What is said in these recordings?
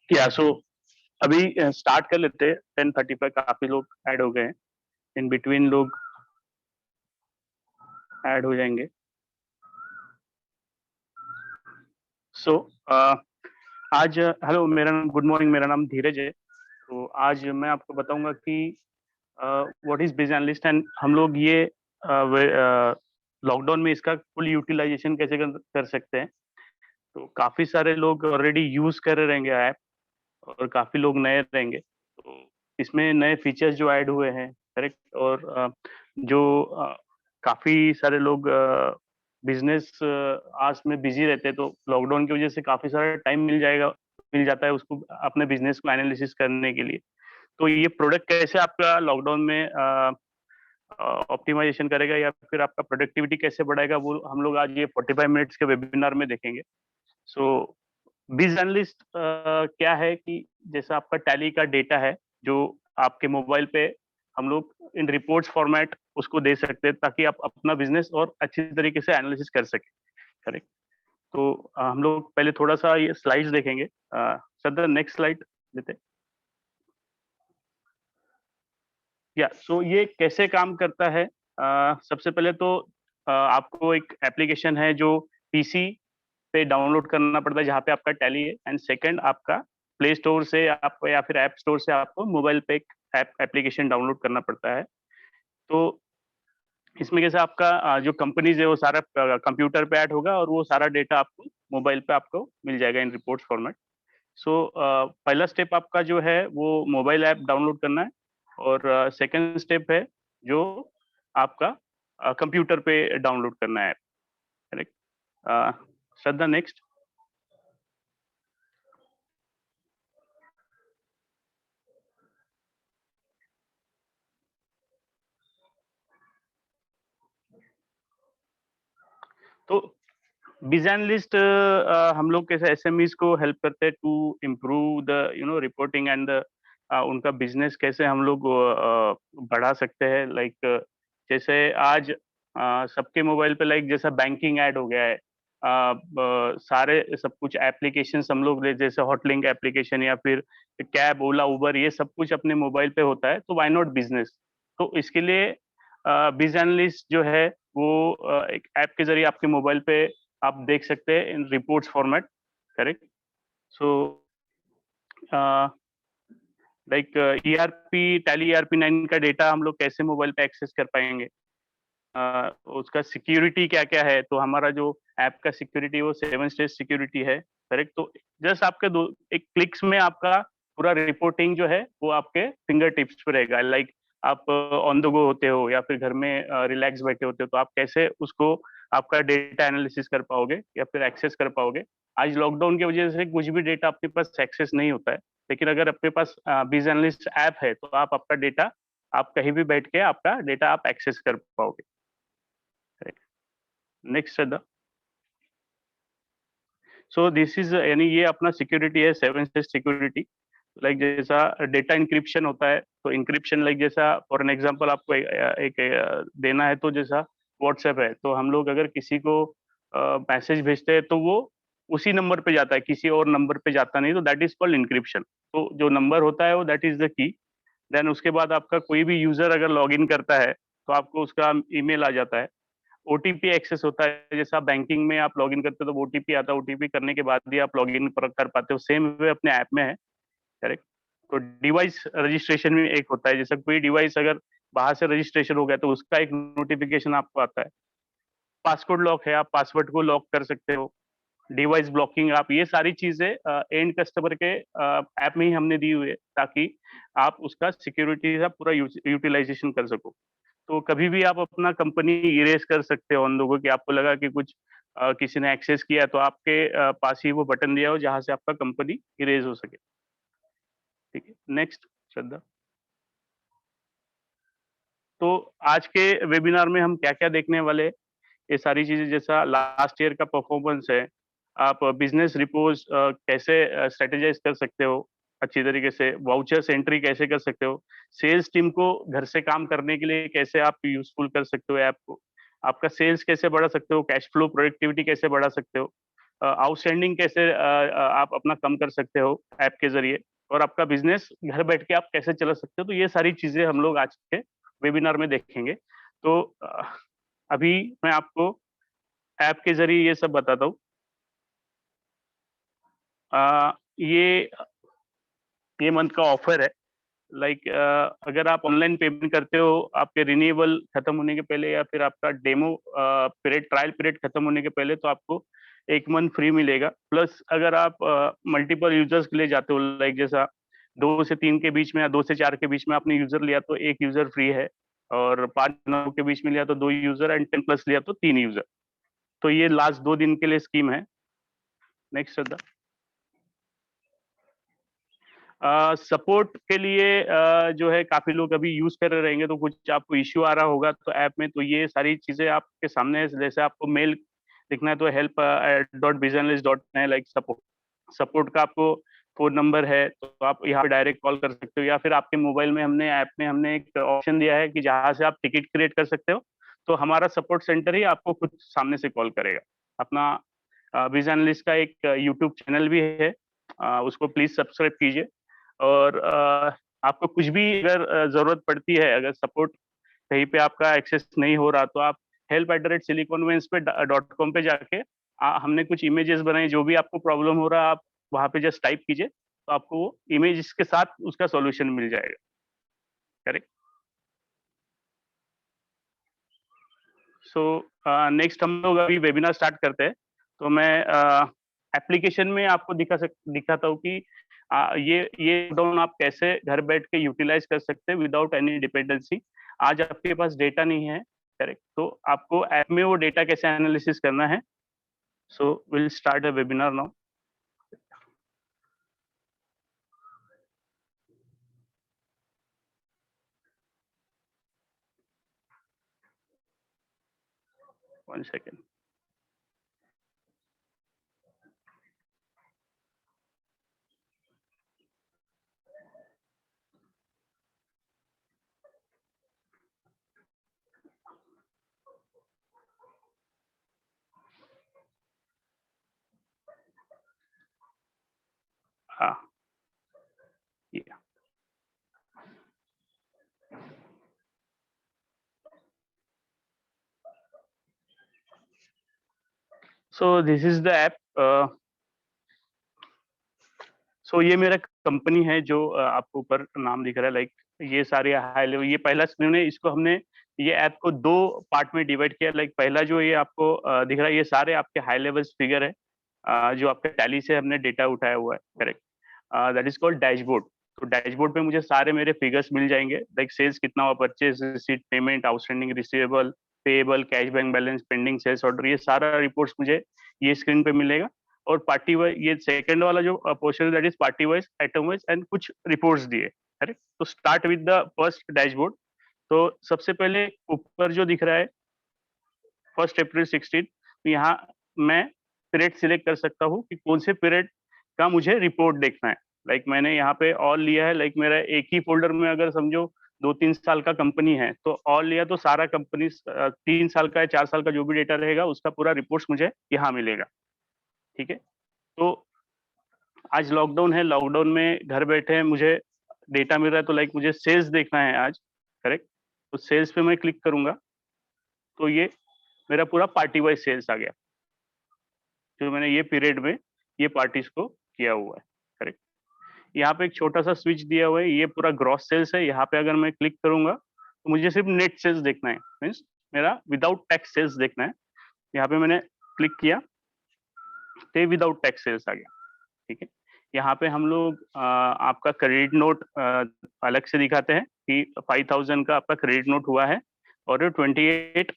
या सो अभी स्टार्ट कर लेते हैं। 10:35 काफी लोग ऐड हो गए हैं। इन बिटवीन लोग ऐड हो जाएंगे। सो आज हेलो, मेरा नाम गुड मॉर्निंग, मेरा नाम धीरज है। तो आज मैं आपको बताऊंगा कि what is business analyst and हम लोग ये लॉकडाउन में इसका फुल यूटिलाइजेशन कैसे कर सकते हैं। तो काफी सारे लोग ऑलरेडी यूज कर रहे रहेंगे ऐप, और काफी लोग नए रहेंगे। तो इसमें नए फीचर्स जो ऐड हुए हैं, करेक्ट। और जो काफी सारे लोग बिजनेस आज में बिजी रहते हैं, तो लॉकडाउन की वजह से काफी सारा टाइम मिल जाता है उसको अपने बिजनेस को एनालिसिस करने के लिए। तो ये प्रोडक्ट कैसे आपका लॉकडाउन में ऑप्टिमाइजेशन करेगा या फिर आपका प्रोडक्टिविटी कैसे बढ़ाएगा, वो हम लोग आज ये 45 मिनट्स के वेबिनार में देखेंगे। सो बिज एनालिस्ट क्या है कि जैसा आपका टैली का डेटा है जो आपके मोबाइल पे हम लोग इन रिपोर्ट्स फॉर्मेट उसको दे सकते हैं, ताकि आप अपना बिजनेस और अच्छी तरीके से एनालिसिस कर सके। करेक्ट। तो हम लोग पहले थोड़ा सा ये स्लाइड्स देखेंगे। सर नेक्स्ट स्लाइड देते हैं। या सो ये कैसे काम करता है। सबसे पहले तो आपको एक एप्लीकेशन है जो पीसी पे डाउनलोड करना पड़ता है, जहाँ पे आपका टैली है। एंड सेकंड, आपका प्ले स्टोर से आपको या फिर ऐप स्टोर से आपको मोबाइल पे एक ऐप एप्लीकेशन डाउनलोड करना पड़ता है। तो इसमें कैसे आपका जो कंपनीज है वो सारा कंप्यूटर पे ऐड होगा, और वो सारा डेटा आपको मोबाइल पे आपको मिल जाएगा इन रिपोर्ट्स फॉर्मेट। सो पहला स्टेप आपका जो है वो मोबाइल ऐप डाउनलोड करना है, और सेकंड स्टेप है जो आपका कंप्यूटर पे डाउनलोड करना है। करेक्ट। श्रद्धा नेक्स्ट। तो बिज एनालिस्ट हम लोग कैसे एसएमईज को हेल्प करते हैं to improve the reporting and उनका बिजनेस कैसे हम लोग बढ़ा सकते हैं। लाइक जैसे आज सबके मोबाइल पे लाइक जैसा बैंकिंग ऐड हो गया है। सारे सब कुछ एप्लीकेशन हम लोग जैसे हॉटलिंक एप्लीकेशन या फिर कैब, ओला, उबर, ये सब कुछ अपने मोबाइल पे होता है। तो व्हाई नॉट बिजनेस। तो इसके लिए बिज एनालिस्ट जो है वो एक ऐप के जरिए आपके मोबाइल पे आप देख सकते हैं इन reports format. Correct. So like ERP Tally ERP 9 का डेटा हम लोग कैसे मोबाइल पे एक्सेस कर पाएंगे। उसका सिक्योरिटी क्या क्या है। तो हमारा जो ऐप का सिक्योरिटी वो 7 स्टेज सिक्योरिटी है। करेक्ट। तो जस्ट आपके दो एक क्लिक्स में आपका पूरा रिपोर्टिंग जो है वो आपके फिंगर टिप्स पे रहेगा। लाइक आप ऑन द गो होते हो या फिर घर में रिलैक्स बैठे होते हो, तो आप कैसे उसको आपका डेटा एनालिसिस कर पाओगे या फिर एक्सेस कर पाओगे। आज लॉकडाउन की वजह से कुछ भी डेटा आपके पास एक्सेस नहीं होता है, लेकिन अगर आपके पास बिज एनालिस्ट ऐप है तो आप आपका डेटा आप कहीं भी बैठ के आपका डेटा आप एक्सेस कर पाओगे। Next Shraddha. So this is यानी ये अपना सिक्योरिटी है 7 स्टेज सिक्योरिटी। लाइक जैसा डेटा इंक्रिप्शन होता है, तो इंक्रिप्शन लाइक जैसा फॉर एन एग्जांपल आपको देना है, तो जैसा व्हाट्सएप है, तो हम लोग अगर किसी को मैसेज भेजते हैं तो वो उसी नंबर पे जाता है, किसी और नंबर पे जाता नहीं। तो दैट इज कॉल्ड इंक्रिप्शन। तो जो नंबर होता है वो that is the key. Then उसके बाद आपका कोई भी यूजर अगर लॉग इन करता है तो आपको उसका ईमेल आ जाता है। ओटीपी एक्सेस होता है, जैसा बैंकिंग में आप लॉगिन करते हो तो ओटीपी आता है, ओटीपी करने के बाद ही आप लॉगिन कर पाते हो। सेम वे अपने ऐप में है। करेक्ट। तो डिवाइस रजिस्ट्रेशन में एक होता है, जैसा कोई डिवाइस अगर बाहर से रजिस्ट्रेशन हो गया तो उसका एक नोटिफिकेशन आपको आता है। पासवर्ड लॉक है, आप पासवर्ड को लॉक कर सकते हो। डिवाइस ब्लॉकिंग, आप ये सारी चीजें एंड कस्टमर के ऐप में ही हमने दी हुई है, ताकि आप उसका सिक्योरिटी का पूरा यूटिलाइजेशन कर सको। तो कभी भी आप अपना कंपनी इरेज कर सकते हो उन लोगों की, आपको लगा कि कुछ किसी ने एक्सेस किया, तो आपके पास ही वो बटन दिया हो जहां से आपका कंपनी इरेज हो सके। ठीक है। नेक्स्ट श्रद्धा। तो आज के वेबिनार में हम क्या क्या देखने वाले हैं, ये सारी चीजें जैसा लास्ट ईयर का परफॉर्मेंस है, आप बिजनेस रिपोर्ट कैसे स्ट्रेटेजाइज कर सकते हो अच्छी तरीके से, वाउचर्स एंट्री कैसे कर सकते हो, सेल्स टीम को घर से काम करने के लिए कैसे आप यूजफुल कर सकते हो ऐप को, आपका सेल्स कैसे बढ़ा सकते हो, कैश फ्लो प्रोडक्टिविटी कैसे बढ़ा सकते हो, आउटस्टैंडिंग कैसे आप अपना कम कर सकते हो ऐप के जरिए, और आपका बिजनेस घर बैठ के आप कैसे चला सकते हो। तो ये सारी चीजें हम लोग आज के वेबिनार में देखेंगे। तो अभी मैं आपको ऐप के जरिए ये सब बताता हूँ। ये मंथ का ऑफर है। लाइक अगर आप ऑनलाइन पेमेंट करते हो आपके रिन्यूएबल खत्म होने के पहले, या फिर आपका डेमो पीरियड, ट्रायल पीरियड खत्म होने के पहले, तो आपको 1 मंथ फ्री मिलेगा। प्लस अगर आप मल्टीपल यूजर्स के लिए जाते हो, लाइक जैसा 2 से 3 के बीच में या 2 से 4 के बीच में आपने यूजर लिया तो 1 यूजर फ्री है, और 5 जनों के बीच में लिया तो 2 यूजर, एंड 10 प्लस लिया तो 3 यूजर। तो ये लास्ट 2 दिन के लिए स्कीम है। नेक्स्ट श्रद्धा। सपोर्ट के लिए जो है काफी लोग अभी यूज कर रहे रहेंगे, तो कुछ आपको इश्यू आ रहा होगा तो ऐप में, तो ये सारी चीजें आपके सामने है। जैसे आपको मेल लिखना है तो help@business.net, लाइक सपोर्ट का आपको फोन नंबर है, तो आप यहाँ पे डायरेक्ट कॉल कर सकते हो, या फिर आपके मोबाइल में हमने ऐप में हमने एक ऑप्शन दिया है कि जहाँ से आप टिकट क्रिएट कर सकते हो। तो हमारा सपोर्ट सेंटर ही आपको खुद सामने से कॉल करेगा। अपना बिजनेस एनालिस्ट का एक यूट्यूब चैनल भी है, उसको प्लीज सब्सक्राइब कीजिए। और आपको कुछ भी अगर जरूरत पड़ती है, अगर सपोर्ट कहीं पे आपका एक्सेस नहीं हो रहा, तो आप help@siliconvents पे .com पे जाके हमने कुछ इमेजेस बनाई। जो भी आपको प्रॉब्लम हो रहा है, आप वहाँ पे जस्ट टाइप कीजिए, तो आपको वो इमेज के साथ उसका सॉल्यूशन मिल जाएगा। करेक्ट। सो नेक्स्ट हम लोग अभी वेबिनार स्टार्ट करते हैं। तो मैं एप्लीकेशन में आपको दिखाता हूँ कि ये डाउन आप कैसे घर बैठ के यूटिलाइज कर सकते हैं विदाउट एनी डिपेंडेंसी। आज आपके पास डेटा नहीं है, करेक्ट, तो आपको ऐप में वो डेटा कैसे एनालिसिस करना है। So will start a webinar now. One second. हाँ, yeah. So this is the app. सो ये मेरा कंपनी है जो आपको ऊपर नाम दिख रहा है। लाइक ये सारे हाई लेवल, ये पहला स्क्रीन है, इसको हमने ये ऐप को 2 पार्ट में डिवाइड किया। लाइक पहला जो ये आपको दिख रहा है, ये सारे आपके हाई लेवल फिगर है, जो आपके टैली से हमने डेटा उठाया हुआ है। Correct. That is called dashboard. तो डैशबोर्ड पे मुझे सारे मेरे फिगर्स मिल जाएंगे, लाइक सेल्स कितना हुआ, purchase receipt, payment, outstanding receivable, payable, cash bank balance, pending sales order, ये सारा रिपोर्ट्स मुझे ये स्क्रीन पे मिलेगा। और पार्टी वाइज ये सेकंड वाला जो portion that is party wise, item wise, and कुछ रिपोर्ट्स दिए। करेक्ट। तो start with the first dashboard. तो सबसे पहले ऊपर जो दिख रहा है 1 अप्रैल 16, तो यहाँ मैं पीरियड सिलेक्ट कर सकता हूँ कि कौन से पीरियड का मुझे रिपोर्ट देखना है। लाइक मैंने यहाँ पे ऑल लिया है। लाइक मेरा एक ही फोल्डर में अगर समझो 2-3 साल का कंपनी है, तो ऑल लिया तो सारा कंपनी 3 साल का या 4 साल का जो भी डेटा रहेगा उसका पूरा रिपोर्ट्स मुझे यहाँ मिलेगा। ठीक है। तो आज लॉकडाउन है, लॉकडाउन में घर बैठे मुझे डेटा मिल रहा है, तो लाइक मुझे सेल्स देखना है आज। करेक्ट। तो सेल्स पे मैं क्लिक करूंगा, तो ये मेरा पूरा पार्टी वाइज सेल्स आ गया, जो मैंने ये पीरियड में ये पार्टीज को किया हुआ है। करेक्ट। यहाँ पे एक छोटा सा स्विच दिया हुआ है, ये पूरा ग्रॉस सेल्स है। यहाँ पे अगर मैं क्लिक करूंगा तो मुझे सिर्फ नेट सेल्स देखना है, मीन्स मेरा विदाउट टैक्स सेल्स देखना है। यहाँ पे मैंने क्लिक किया तो विदाउट टैक्स सेल्स आ गया। ठीक है। यहाँ पे हम लोग आपका क्रेडिट नोट अलग से दिखाते हैं कि 5,000 का आपका क्रेडिट नोट हुआ है, और 28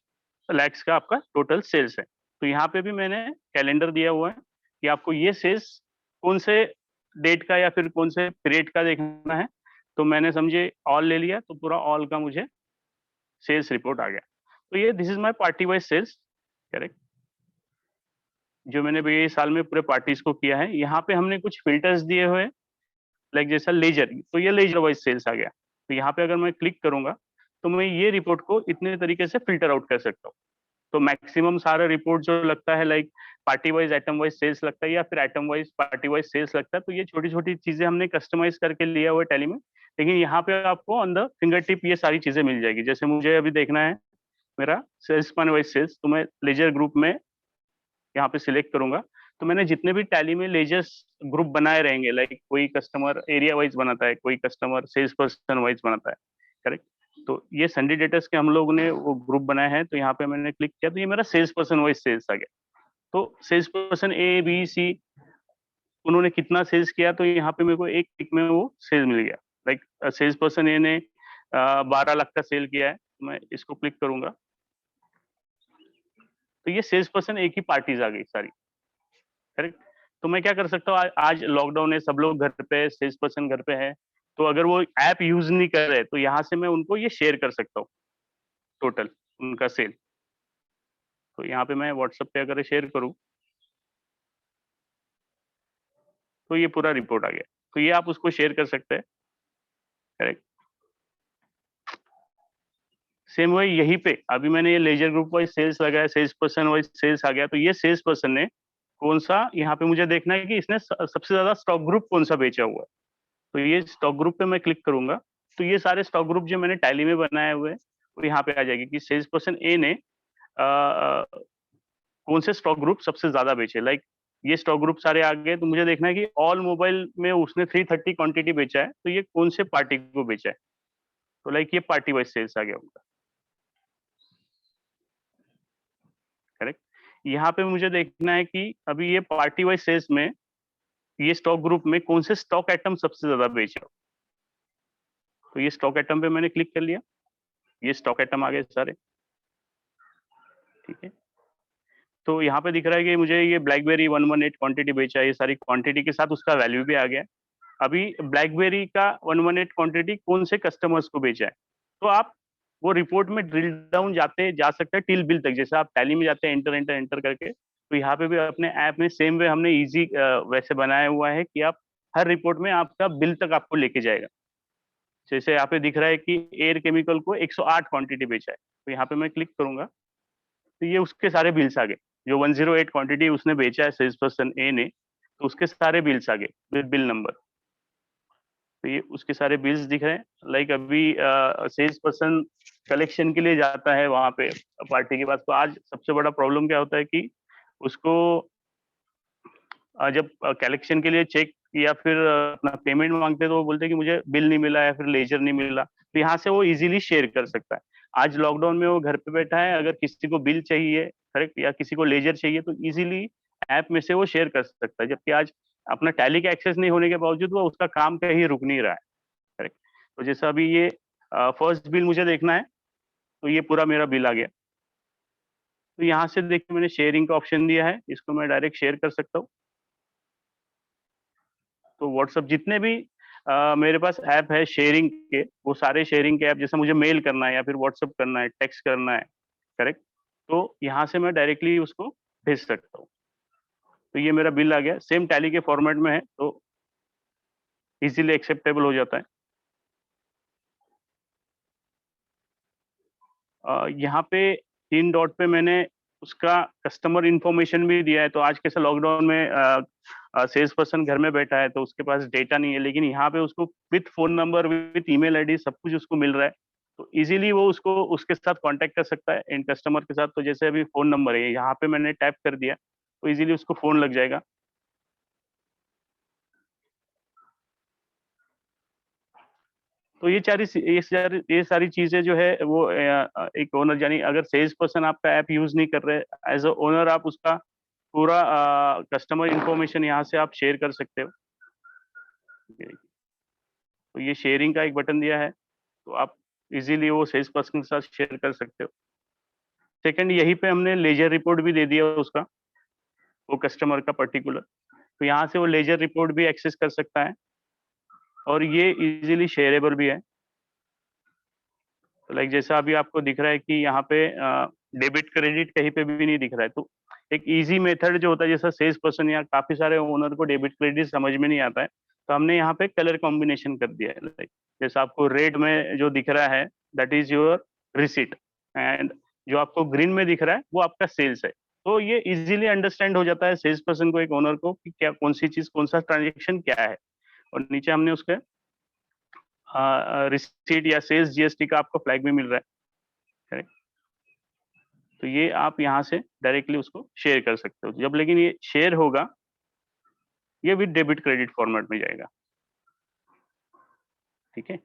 लैक्स का आपका टोटल सेल्स है। तो यहाँ पे भी मैंने कैलेंडर दिया हुआ है कि आपको ये सेल्स कौन से डेट का या फिर कौन से पीरियड का देखना है। तो मैंने समझे ऑल ले लिया, तो पूरा ऑल का मुझे सेल्स रिपोर्ट आ गया। तो ये this is my party wise sales. Correct. जो मैंने ये साल में पूरे पार्टीज को किया है। यहाँ पे हमने कुछ फिल्टर्स दिए हुए हैं, लाइक जैसा लेजर, तो ये लेजर वाइज सेल्स आ गया। तो यहाँ पे अगर मैं क्लिक करूंगा तो मैं ये रिपोर्ट को इतने तरीके से फिल्टर आउट कर सकता हूँ। तो मैक्सिमम सारा रिपोर्ट जो लगता है like party wise item wise sales लगता है या फिर item wise party wise sales लगता है। तो ये छोटी छोटी चीजें हमने कस्टमाइज करके लिया हुआ है टैली में, लेकिन यहाँ पे आपको ऑन द फिंगर टिप ये सारी चीजें मिल जाएगी। जैसे मुझे अभी देखना है मेरा सेल्स मैन वाइज सेल्स, तो मैं लेजर ग्रुप में यहाँ पे सिलेक्ट करूंगा। तो मैंने जितने भी टैली में लेजर्स ग्रुप बनाए रहेंगे, लाइक कोई कस्टमर एरिया वाइज बनाता है, कोई कस्टमर सेल्स पर्सन वाइज बनाता है, करेक्ट। तो ये संडे डेटर्स के हम लोग ने वो ग्रुप बनाए हैं। तो यहाँ पे मैंने क्लिक किया तो ये मेरा सेल्स पर्सन वाइज सेल्स आ गया। तो sales person A B C उन्होंने कितना सेल्स किया, तो यहाँ पे मेरे को एक क्लिक में वो सेल मिल गया। लाइक सेल्स पर्सन ए ने 12 लाख का सेल किया है, तो मैं इसको क्लिक करूंगा तो ये सेल्स पर्सन ए की पार्टीज आ गई सारी, करेक्ट। तो मैं क्या कर सकता हूँ, आज लॉकडाउन है, सब लोग घर पे, सेल्स पर्सन घर पे है, तो अगर वो ऐप यूज नहीं कर रहे तो यहाँ से मैं उनको ये शेयर कर सकता हूँ टोटल उनका सेल। तो यहाँ पे मैं व्हाट्सएप पे अगर शेयर करूँ तो ये पूरा रिपोर्ट आ गया। तो ये आप उसको शेयर कर सकते हैं, करेक्ट। सेम वही यहीं पे अभी मैंने ये लेजर ग्रुप वाइज सेल्स लगाया, सेल्स पर्सन वाइज सेल्स आ गया। तो ये सेल्स पर्सन ने कौन सा, यहाँ पे मुझे देखना है कि इसने सबसे ज्यादा स्टॉक ग्रुप कौन सा बेचा हुआ है। तो ये स्टॉक ग्रुप पे मैं क्लिक करूंगा तो ये सारे स्टॉक ग्रुप जो मैंने टैली में बनाए हुए हैं वो यहाँ पे आ जाएगी कि सेल्स पर्सन ए ने कौन से स्टॉक ग्रुप सबसे ज्यादा बेचे। लाइक ये स्टॉक ग्रुप सारे आ गए, तो मुझे देखना है कि ऑल मोबाइल में उसने 330 क्वांटिटी बेचा है, तो ये कौन से पार्टी को बेचा है। तो लाइक ये पार्टी वाइज सेल्स आ गया उनका, करेक्ट। यहाँ पे मुझे देखना है कि अभी ये पार्टी वाइज सेल्स में ये स्टॉक ग्रुप में कौन से स्टॉक आइटम सबसे ज्यादा बेचा। तो ये स्टॉक आइटम पे मैंने क्लिक कर लिया, ये स्टॉक आइटम आ गए सारे, ठीक है। तो यहाँ पे दिख रहा है कि मुझे ये ब्लैकबेरी 118 क्वांटिटी बेचा है, ये सारी क्वांटिटी के साथ उसका वैल्यू भी आ गया। अभी ब्लैकबेरी का 118 क्वांटिटी कौन से कस्टमर्स को बेचा है, तो आप वो रिपोर्ट में ड्रिल डाउन जाते जा सकते हैं टिल बिल तक। जैसे आप टैली में जाते हैं एंटर एंटर एंटर करके, तो यहाँ पे भी अपने ऐप में सेम वे हमने इजी वैसे बनाया हुआ है कि आप हर रिपोर्ट में आपका बिल तक आपको लेके जाएगा। जैसे यहाँ पे दिख रहा है कि एयर केमिकल को 108 क्वांटिटी बेचा है, तो यहाँ पे मैं क्लिक करूंगा तो ये उसके सारे बिल्स आ गए। जो 108 क्वांटिटी उसने बेचा है सेल्स पर्सन ए ने, तो उसके सारे बिल्स आ गए विद बिल नंबर। तो ये उसके सारे बिल्स दिख रहे हैं। लाइक अभी सेल्स पर्सन कलेक्शन के लिए जाता है वहां पे पार्टी के पास, तो आज सबसे बड़ा प्रॉब्लम क्या होता है कि उसको जब कलेक्शन के लिए चेक या फिर अपना पेमेंट मांगते हैं तो वो बोलते हैं कि मुझे बिल नहीं मिला या फिर लेजर नहीं मिला। तो यहाँ से वो इजीली शेयर कर सकता है। आज लॉकडाउन में वो घर पे बैठा है, अगर किसी को बिल चाहिए, करेक्ट, या किसी को लेजर चाहिए, तो इजीली ऐप में से वो शेयर कर सकता है। जबकि आज अपना टैली का एक्सेस नहीं होने के बावजूद वो उसका काम कहीं रुक नहीं रहा है, करेक्ट। तो जैसा अभी ये फर्स्ट बिल मुझे देखना है, तो ये पूरा मेरा बिल आ गया। तो यहाँ से देखिए मैंने शेयरिंग का ऑप्शन दिया है, इसको मैं डायरेक्ट शेयर कर सकता हूँ। तो व्हाट्सएप जितने भी मेरे पास ऐप है शेयरिंग के, वो सारे शेयरिंग के ऐप, जैसे मुझे मेल करना है या फिर व्हाट्सएप करना है, टेक्स्ट करना है, करेक्ट, तो यहाँ से मैं डायरेक्टली उसको भेज सकता हूँ। तो ये मेरा बिल आ गया, सेम टैली के फॉर्मेट में है, तो इजीली एक्सेप्टेबल हो जाता है। यहाँ पे 3 डॉट पे मैंने उसका कस्टमर इंफॉर्मेशन भी दिया है। तो आज कैसे लॉकडाउन में सेल्स पर्सन घर में बैठा है तो उसके पास डेटा नहीं है, लेकिन यहाँ पे उसको with phone number with email ID सब कुछ उसको मिल रहा है। तो इजीली वो उसको उसके साथ कांटेक्ट कर सकता है इन कस्टमर के साथ। तो जैसे अभी फोन नंबर है, यहाँ पे मैंने टैप कर दिया तो इजीली उसको फोन लग जाएगा। तो ये सारी चीजें जो है वो एक ओनर, यानी अगर सेल्स पर्सन आपका ऐप यूज नहीं कर रहे, एज अ ओनर आप उसका पूरा कस्टमर इंफॉर्मेशन यहाँ से आप शेयर कर सकते हो। तो ये शेयरिंग का एक बटन दिया है, तो आप इजीली वो सेल्स पर्सन के साथ शेयर कर सकते हो। सेकंड, यहीं पे हमने लेजर रिपोर्ट भी दे दिया उसका, वो कस्टमर का पर्टिकुलर, तो यहाँ से वो लेजर रिपोर्ट भी एक्सेस कर सकता है और ये इजीली शेयरेबल भी है। तो लाइक जैसा अभी आपको दिख रहा है कि यहाँ पे डेबिट क्रेडिट कहीं पे भी नहीं दिख रहा है। तो एक इजी मेथड जो होता है, जैसा सेल्स पर्सन या काफी सारे ओनर को डेबिट क्रेडिट समझ में नहीं आता है, तो हमने यहाँ पे कलर कॉम्बिनेशन कर दिया है। लाइक जैसा आपको रेड में जो दिख रहा है that is your receipt, and जो आपको ग्रीन में दिख रहा है वो आपका सेल्स है। तो ये इजीली अंडरस्टैंड हो जाता है सेल्स पर्सन को, एक ओनर को, कि क्या कौन सी चीज, कौन सा ट्रांजेक्शन क्या है। और नीचे हमने उसके रिसीट या सेल्स जीएसटी का आपको फ्लैग भी मिल रहा है, करेक्ट। तो ये आप यहाँ से डायरेक्टली उसको शेयर कर सकते हो। जब लेकिन ये शेयर होगा, ये विद डेबिट क्रेडिट फॉर्मेट में जाएगा, ठीक है।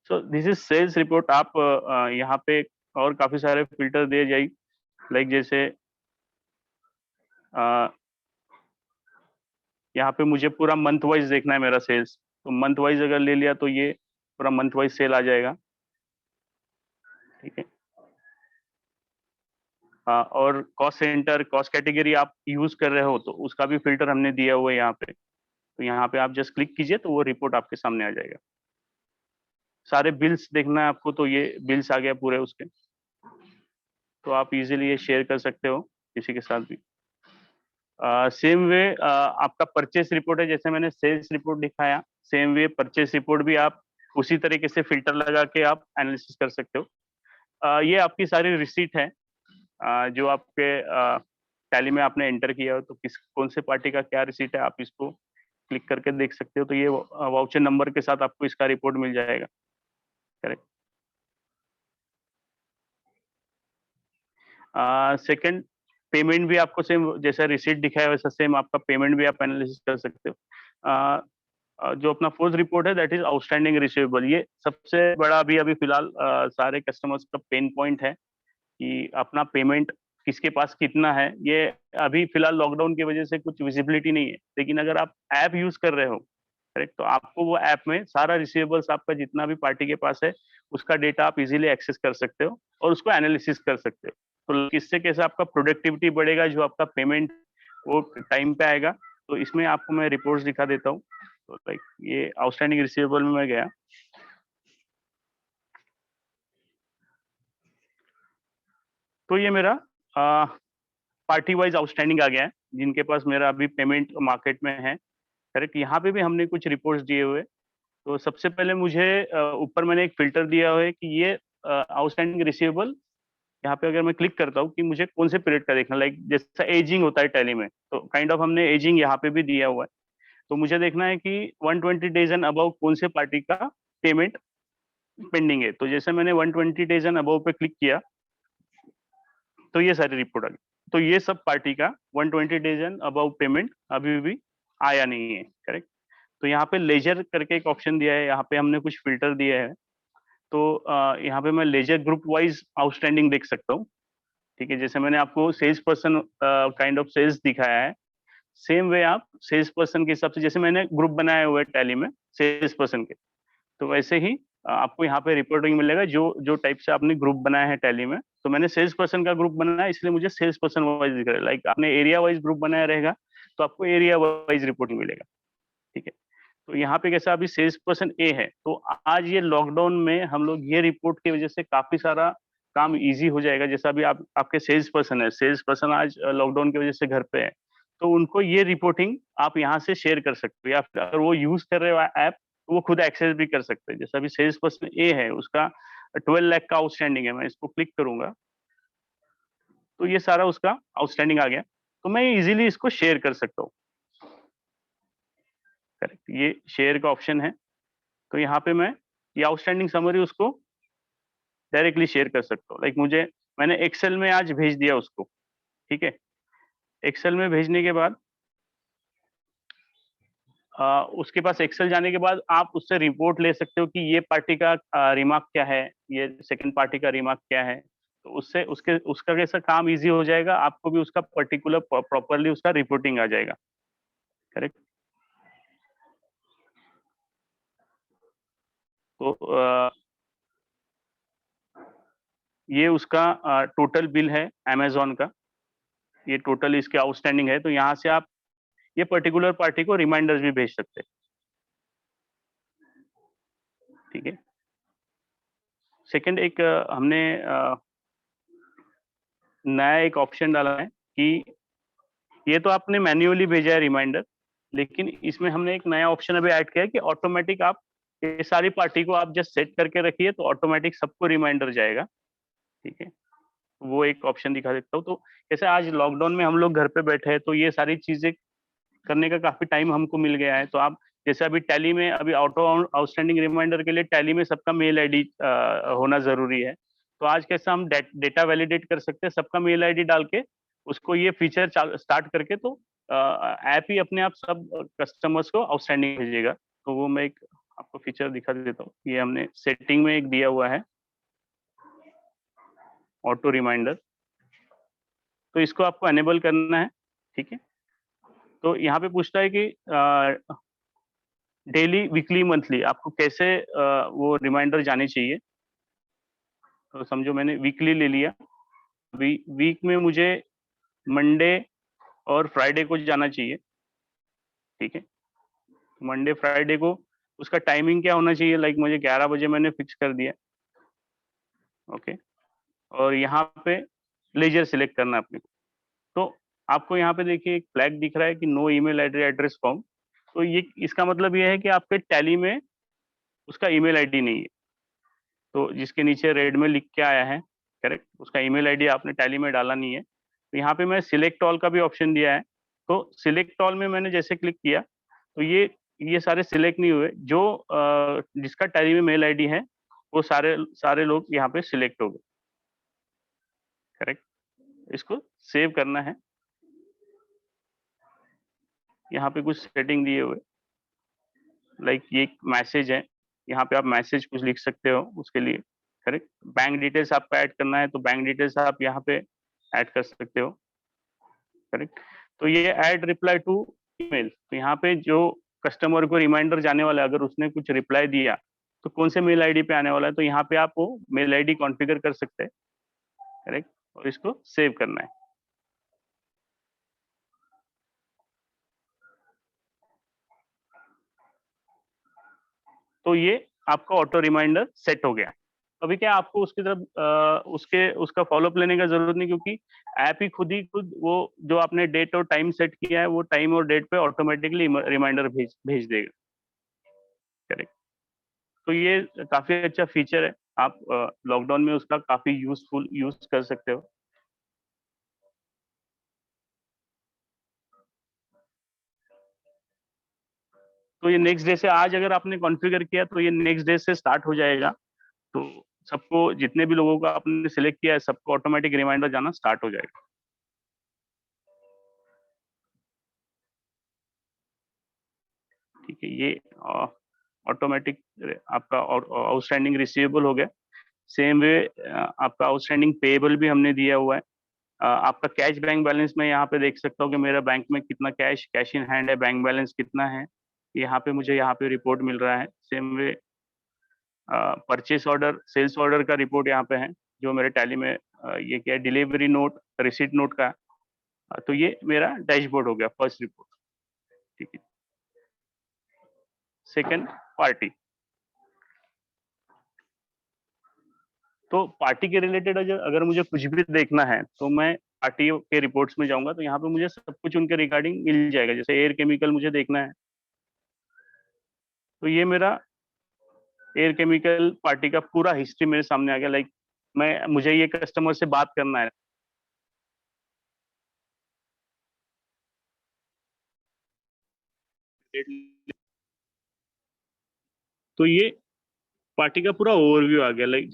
So this is sales report. आप यहाँ पे और काफी सारे फिल्टर दिए जाए, लाइक जैसे यहाँ पे मुझे पूरा मंथ वाइज देखना है मेरा सेल्स, तो मंथ वाइज अगर ले लिया तो ये पूरा मंथ वाइज सेल आ जाएगा, ठीक है। और कॉस्ट सेंटर, कॉस्ट कैटेगरी आप यूज कर रहे हो तो उसका भी फिल्टर हमने दिया हुआ है यहाँ पे। तो यहाँ पे आप जस्ट क्लिक कीजिए तो वो रिपोर्ट आपके सामने आ जाएगा। सारे बिल्स देखना है आपको, तो ये बिल्स आ गया पूरे उसके, तो आप इजीली ये शेयर कर सकते हो किसी के साथ भी। सेम वे आपका परचेस रिपोर्ट है, जैसे मैंने सेल्स रिपोर्ट दिखाया, सेम वे परचेस रिपोर्ट भी आप उसी तरीके से फिल्टर लगा के आप एनालिसिस कर सकते हो। ये आपकी सारी रिसीट है, जो आपके टैली में आपने एंटर किया हो, तो किस कौन से पार्टी का क्या रिसीट है आप इसको क्लिक करके देख सकते हो। तो ये वाउचर नंबर के साथ आपको इसका रिपोर्ट मिल जाएगा, करेक्ट। सेकंड, पेमेंट भी आपको सेम जैसा रिसीट दिखाया वैसा सेम आपका पेमेंट भी आप एनालिसिस कर सकते हो। जो अपना फोर्थ रिपोर्ट है दैट इज आउटस्टैंडिंग रिसीवेबल। ये सबसे बड़ा अभी अभी फिलहाल सारे कस्टमर्स का पेन पॉइंट है कि अपना पेमेंट किसके पास कितना है। ये अभी फिलहाल लॉकडाउन की वजह से कुछ विजिबिलिटी नहीं है, लेकिन अगर आप ऐप यूज कर रहे हो, करेक्ट, तो आपको वो ऐप में सारा रिसीवेबल्स आपका जितना भी पार्टी के पास है उसका डेटा आप इजीली एक्सेस कर सकते हो और उसको एनालिसिस कर सकते हो। तो इससे कैसे आपका प्रोडक्टिविटी बढ़ेगा, जो आपका पेमेंट वो टाइम पे आएगा। तो इसमें आपको मैं रिपोर्ट्स दिखा देता हूँ। तो लाइक ये आउटस्टैंडिंग रिसीवेबल में मैं गया, तो ये मेरा पार्टी वाइज आउटस्टैंडिंग आ गया है, जिनके पास मेरा अभी पेमेंट मार्केट में है, करेक्ट। यहाँ पे भी हमने कुछ रिपोर्ट्स दिए हुए। तो सबसे पहले मुझे ऊपर मैंने एक फिल्टर दिया हुआ है कि ये आउटस्टैंडिंग रिसीवेबल, यहाँ पे अगर मैं क्लिक करता हूँ कि मुझे कौन से पीरियड का देखना, लाइक जैसा एजिंग होता है टैली में, तो काइंड ऑफ हमने एजिंग यहाँ पे भी दिया हुआ है। तो मुझे देखना है कि 120 डेज एंड अबव कौन से पार्टी का पेमेंट पेंडिंग है। तो जैसे मैंने 120 डेज एंड अबव पे क्लिक किया तो ये सारी रिपोर्ट आ गई। तो ये सब पार्टी का 120 डेज एंड अबव पेमेंट अभी भी आया नहीं है, करेक्ट। तो यहाँ पे लेजर करके एक ऑप्शन दिया है, यहाँ पे हमने कुछ फिल्टर दिए हैं। तो यहाँ पे मैं लेजर ग्रुप वाइज आउटस्टैंडिंग देख सकता हूँ, ठीक है। जैसे मैंने आपको sales person kind of sales दिखाया है, सेम वे आप सेल्स पर्सन के हिसाब से, जैसे मैंने ग्रुप बनाए हुए टैली में सेल्स पर्सन के, तो वैसे ही आपको यहाँ पे रिपोर्टिंग मिलेगा जो जो टाइप से आपने ग्रुप बनाया है टैली में। तो मैंने सेल्स पर्सन का ग्रुप बनाया इसलिए मुझे सेल्स पर्सन वाइज दिख रहा है। लाइक आपने एरिया वाइज ग्रुप बनाया रहेगा तो आपको एरिया वाइज रिपोर्टिंग मिलेगा, ठीक है। तो यहाँ पे कैसा अभी सेल्स पर्सन ए है, तो आज ये लॉकडाउन में हम लोग ये रिपोर्ट की वजह से काफी सारा काम इजी हो जाएगा। जैसा अभी आप आपके सेल्स पर्सन है, सेल्स पर्सन आज लॉकडाउन की वजह से घर पे है, तो उनको ये रिपोर्टिंग आप यहाँ से शेयर कर सकते हो, या फिर अगर वो यूज कर रहे हो ऐप तो वो खुद एक्सेस भी कर सकते हैं। जैसे अभी सेल्स पर्सन ए है, उसका 12 लाख का आउटस्टैंडिंग है, मैं इसको क्लिक करूंगा तो ये सारा उसका आउटस्टैंडिंग आ गया। तो मैं इजीली इसको शेयर कर सकता हूँ, करेक्ट। ये शेयर का ऑप्शन है, तो यहाँ पे मैं ये आउटस्टैंडिंग समरी उसको डायरेक्टली शेयर कर सकता हूँ। लाइक मुझे, मैंने एक्सेल में आज भेज दिया उसको, ठीक है। एक्सेल में भेजने के बाद उसके पास एक्सेल जाने के बाद आप उससे रिपोर्ट ले सकते हो कि ये पार्टी का रिमार्क क्या है, ये सेकंड पार्टी का रिमार्क क्या है। तो उससे उसके उसका कैसा काम इजी हो जाएगा, आपको भी उसका पर्टिकुलर प्रॉपरली उसका रिपोर्टिंग आ जाएगा, करेक्ट। तो ये उसका टोटल बिल है अमेजोन का, ये टोटल इसके आउटस्टैंडिंग है। तो यहाँ से आप ये पर्टिकुलर पार्टी को रिमाइंडर्स भी भेज सकते हैं, ठीक है। सेकंड, एक हमने नया एक ऑप्शन डाला है कि ये तो आपने मैन्युअली भेजा है रिमाइंडर, लेकिन इसमें हमने एक नया ऑप्शन अभी ऐड किया है कि ऑटोमेटिक आप ये सारी पार्टी को आप जस्ट सेट करके रखिए तो ऑटोमेटिक सबको रिमाइंडर जाएगा, ठीक है। वो एक ऑप्शन दिखा देता हूँ। तो जैसे आज लॉकडाउन में हम लोग घर पे बैठे हैं तो ये सारी चीजें करने का काफी टाइम हमको मिल गया है। तो आप जैसे अभी टैली में अभी ऑटो आउटस्टैंडिंग रिमाइंडर के लिए टैली में सबका मेल आईडी होना जरूरी है। तो आज कैसे हम डेटा वैलिडेट कर सकते हैं, सबका मेल आईडी डाल के उसको ये फीचर स्टार्ट करके, तो ऐप ही अपने आप सब कस्टमर्स को आउटस्टैंडिंग भेजेगा। तो वो मैं एक आपको फीचर दिखा देता हूँ। ये हमने सेटिंग में एक दिया हुआ है ऑटो रिमाइंडर, तो इसको आपको एनेबल करना है, ठीक है। तो यहाँ पे पूछता है कि डेली, वीकली, मंथली आपको कैसे वो रिमाइंडर जाने चाहिए। तो समझो मैंने वीकली ले लिया, वीक में मुझे मंडे और फ्राइडे को जाना चाहिए, ठीक है। मंडे फ्राइडे को उसका टाइमिंग क्या होना चाहिए, लाइक मुझे 11 बजे मैंने फिक्स कर दिया, ओके। और यहाँ पे लेजर सिलेक्ट करना है अपने को। तो आपको यहाँ पे देखिए एक फ्लैग दिख रहा है कि नो ईमेल एड्रेस फॉर्म। तो ये इसका मतलब ये है कि आपके टैली में उसका ईमेल आईडी नहीं है। तो जिसके नीचे रेड में लिख के आया है, करेक्ट, उसका ईमेल आईडी आपने टैली में डाला नहीं है। तो यहाँ पे मैं सिलेक्ट ऑल का भी ऑप्शन दिया है। तो सिलेक्ट ऑल में मैंने जैसे क्लिक किया तो ये सारे सिलेक्ट नहीं हुए, जो जिसका टैली में मेल आईडी है वो सारे सारे लोग यहाँ पे सिलेक्ट हो गए, करेक्ट। इसको सेव करना है। यहाँ पे कुछ सेटिंग दिए हुए, लाइक ये एक मैसेज है, यहाँ पे आप मैसेज कुछ लिख सकते हो उसके लिए, करेक्ट। बैंक डिटेल्स आपको ऐड करना है तो बैंक डिटेल्स आप यहाँ पे ऐड कर सकते हो, करेक्ट। तो ये ऐड रिप्लाई टू ईमेल, तो यहाँ पे जो कस्टमर को रिमाइंडर जाने वाला है, अगर उसने कुछ रिप्लाई दिया तो कौन से मेल आईडी पे आने वाला है, तो यहाँ पे आप वो मेल आईडी कॉन्फ़िगर कर सकते हैं, करेक्ट। और इसको सेव करना है। तो ये आपका ऑटो रिमाइंडर सेट हो गया। अभी क्या आपको उसकी तरफ उसका फॉलोअप लेने का जरूरत नहीं, क्योंकि ऐप ही खुद वो जो आपने डेट और टाइम सेट किया है वो टाइम और डेट पे ऑटोमेटिकली रिमाइंडर भेज देगा, करेक्ट। तो ये काफी अच्छा फीचर है, आप लॉकडाउन में उसका काफी यूजफुल यूज कर सकते हो। तो ये नेक्स्ट डे से, आज अगर आपने कॉन्फ़िगर किया तो ये नेक्स्ट डे से स्टार्ट हो जाएगा। तो सबको, जितने भी लोगों का आपने सिलेक्ट किया है, सबको ऑटोमेटिक रिमाइंडर जाना स्टार्ट हो जाएगा। ठीक है, ये ऑटोमेटिक आपका आउटस्टैंडिंग रिसीवेबल हो गया। सेम वे आपका आउटस्टैंडिंग पेएबल भी हमने दिया हुआ है। आपका कैश बैंक बैलेंस में यहाँ पे देख सकता हूँ कि मेरा बैंक में कितना कैश इन हैंड है, बैंक बैलेंस कितना है, यहाँ पे मुझे यहाँ पे रिपोर्ट मिल रहा है। Same way purchase order, sales order का रिपोर्ट यहाँ पे है, जो मेरे टैली में ये क्या है, डिलीवरी नोट, रिसीट नोट का। तो ये मेरा डैशबोर्ड हो गया, फर्स्ट रिपोर्ट, ठीक है। Second, party. तो पार्टी के रिलेटेड अगर मुझे कुछ भी देखना है तो मैं पार्टी के रिपोर्ट्स में जाऊंगा, तो यहाँ पे मुझे सब कुछ उनके रिगार्डिंग मिल जाएगा। जैसे एयर केमिकल मुझे देखना है, तो ये मेरा एयर केमिकल पार्टी का पूरा हिस्ट्री मेरे सामने आ गया। लाइक मुझे ये कस्टमर से बात करना है, तो ये पार्टी का पूरा ओवरव्यू आ गया। लाइक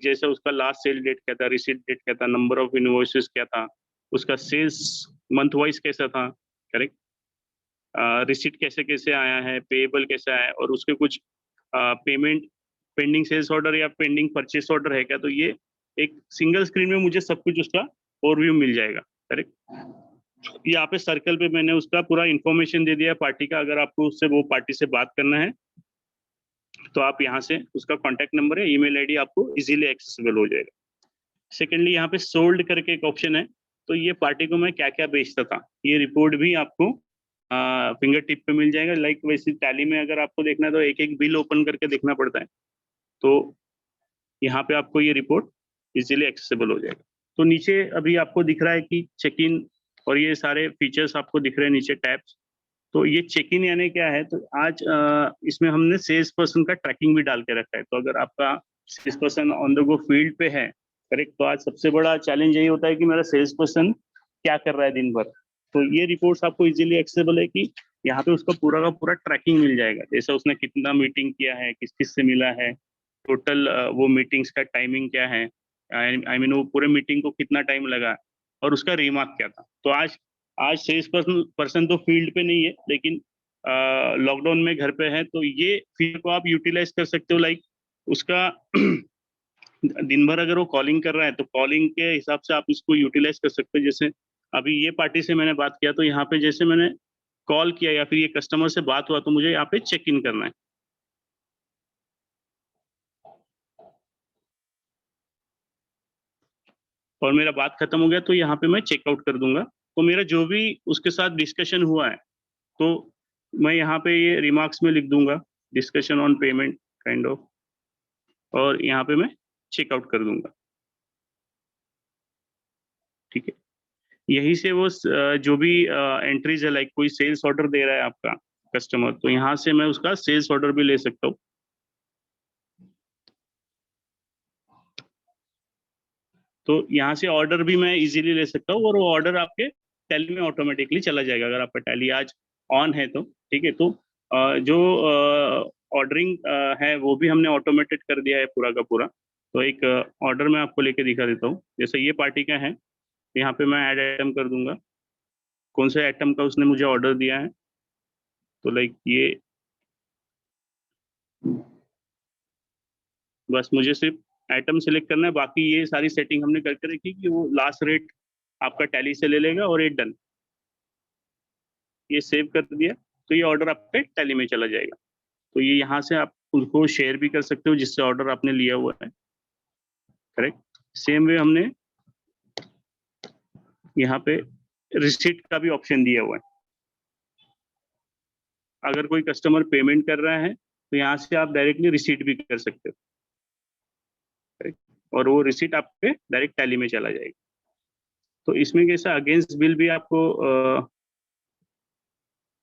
जैसे उसका लास्ट सेल डेट क्या था, रिसीट डेट क्या था, नंबर ऑफ इनवॉइसेस क्या था, उसका सेल्स मंथ वाइज कैसा था, करेक्ट, रिसीट कैसे कैसे आया है, पेएबल कैसा है, और उसके कुछ पेमेंट, पेंडिंग सेल्स ऑर्डर या पेंडिंग परचेस ऑर्डर है क्या। तो ये एक सिंगल स्क्रीन में मुझे सब कुछ उसका ओवरव्यू मिल जाएगा, करेक्ट। यहाँ पे सर्कल पे मैंने उसका पूरा इंफॉर्मेशन दे दिया पार्टी का। अगर आपको उससे वो पार्टी से बात करना है तो आप यहाँ से उसका कॉन्टैक्ट नंबर है, ईमेल आईडी आपको इजीली एक्सेसिबल हो जाएगा। सेकेंडली यहाँ पे सोल्ड करके एक ऑप्शन है, तो ये पार्टी को मैं क्या क्या बेचता था, ये रिपोर्ट भी आपको फिंगर टिप पे मिल जाएगा। लाइक वैसे टैली में अगर आपको देखना है तो एक एक बिल ओपन करके देखना पड़ता है, तो यहाँ पे आपको ये रिपोर्ट इजीली एक्सेसिबल हो जाएगा। तो नीचे अभी आपको दिख रहा है कि चेक इन और ये सारे फीचर्स आपको दिख रहे हैं नीचे टैब्स। तो ये चेक इन यानी क्या है, तो आज इसमें हमने सेल्स पर्सन का ट्रैकिंग भी डाल के रखा है। तो अगर आपका sales person on the go field पे है, करेक्ट, तो आज सबसे बड़ा चैलेंज यही होता है कि मेरा सेल्स पर्सन क्या कर रहा है दिन भर। तो ये रिपोर्ट्स आपको इजीली एक्सेसिबल है कि यहाँ पे उसका पूरा का पूरा ट्रैकिंग मिल जाएगा, जैसे उसने कितना मीटिंग किया है, किस किस से मिला है, टोटल वो मीटिंग्स का टाइमिंग क्या है, आई मीन वो पूरे मीटिंग को कितना टाइम लगा और उसका रिमार्क क्या था। तो आज आज सेल्स पर्सन तो फील्ड पे नहीं है, लेकिन लॉकडाउन में घर पे है, तो ये फीचर को आप यूटिलाइज कर सकते हो। लाइक उसका दिन भर अगर वो कॉलिंग कर रहा है तो कॉलिंग के हिसाब से आप इसको यूटिलाइज कर सकते हो। जैसे अभी ये पार्टी से मैंने बात किया, तो यहाँ पे जैसे मैंने कॉल किया या फिर ये कस्टमर से बात हुआ, तो मुझे यहाँ पे चेक इन करना है। और मेरा बात खत्म हो गया तो यहाँ पे मैं चेकआउट कर दूंगा। तो मेरा जो भी उसके साथ डिस्कशन हुआ है, तो मैं यहाँ पे ये रिमार्क्स में लिख दूंगा, discussion on payment kind of, और यहाँ पे मैं चेकआउट कर दूंगा। ठीक है, यही से वो जो भी एंट्रीज है, लाइक कोई सेल्स ऑर्डर दे रहा है आपका कस्टमर, तो यहाँ से मैं उसका सेल्स ऑर्डर भी ले सकता हूँ। तो यहाँ से ऑर्डर भी मैं इजीली ले सकता हूँ, और वो ऑर्डर आपके टैली में ऑटोमेटिकली चला जाएगा अगर आपका टैली आज ऑन है तो। ठीक है, तो जो ऑर्डरिंग है वो भी हमने ऑटोमेटेड कर दिया है पूरा का पूरा। तो एक ऑर्डर मैं आपको लेके दिखा देता हूँ। जैसे ये पार्टी का है, यहाँ पे मैं ऐड आइटम कर दूंगा, कौन से आइटम का उसने मुझे ऑर्डर दिया है। तो लाइक ये बस मुझे सिर्फ आइटम सेलेक्ट करना है, बाकी ये सारी सेटिंग हमने करके रखी कि वो लास्ट रेट आपका टैली से ले लेगा, और ये डन, ये सेव कर दिया, तो ये ऑर्डर आपके टैली में चला जाएगा। तो ये यहाँ से आप उनको शेयर भी कर सकते हो जिससे ऑर्डर आपने लिया हुआ है। करेक्ट, सेम वे हमने यहाँ पे रिसीट का भी ऑप्शन दिया हुआ है। अगर कोई कस्टमर पेमेंट कर रहा है तो यहाँ से आप डायरेक्टली रिसीट भी कर सकते हो। करेक्ट, और वो रिसीट आपके डायरेक्ट टैली में चला जाएगा। तो इसमें कैसा अगेंस्ट बिल भी आपको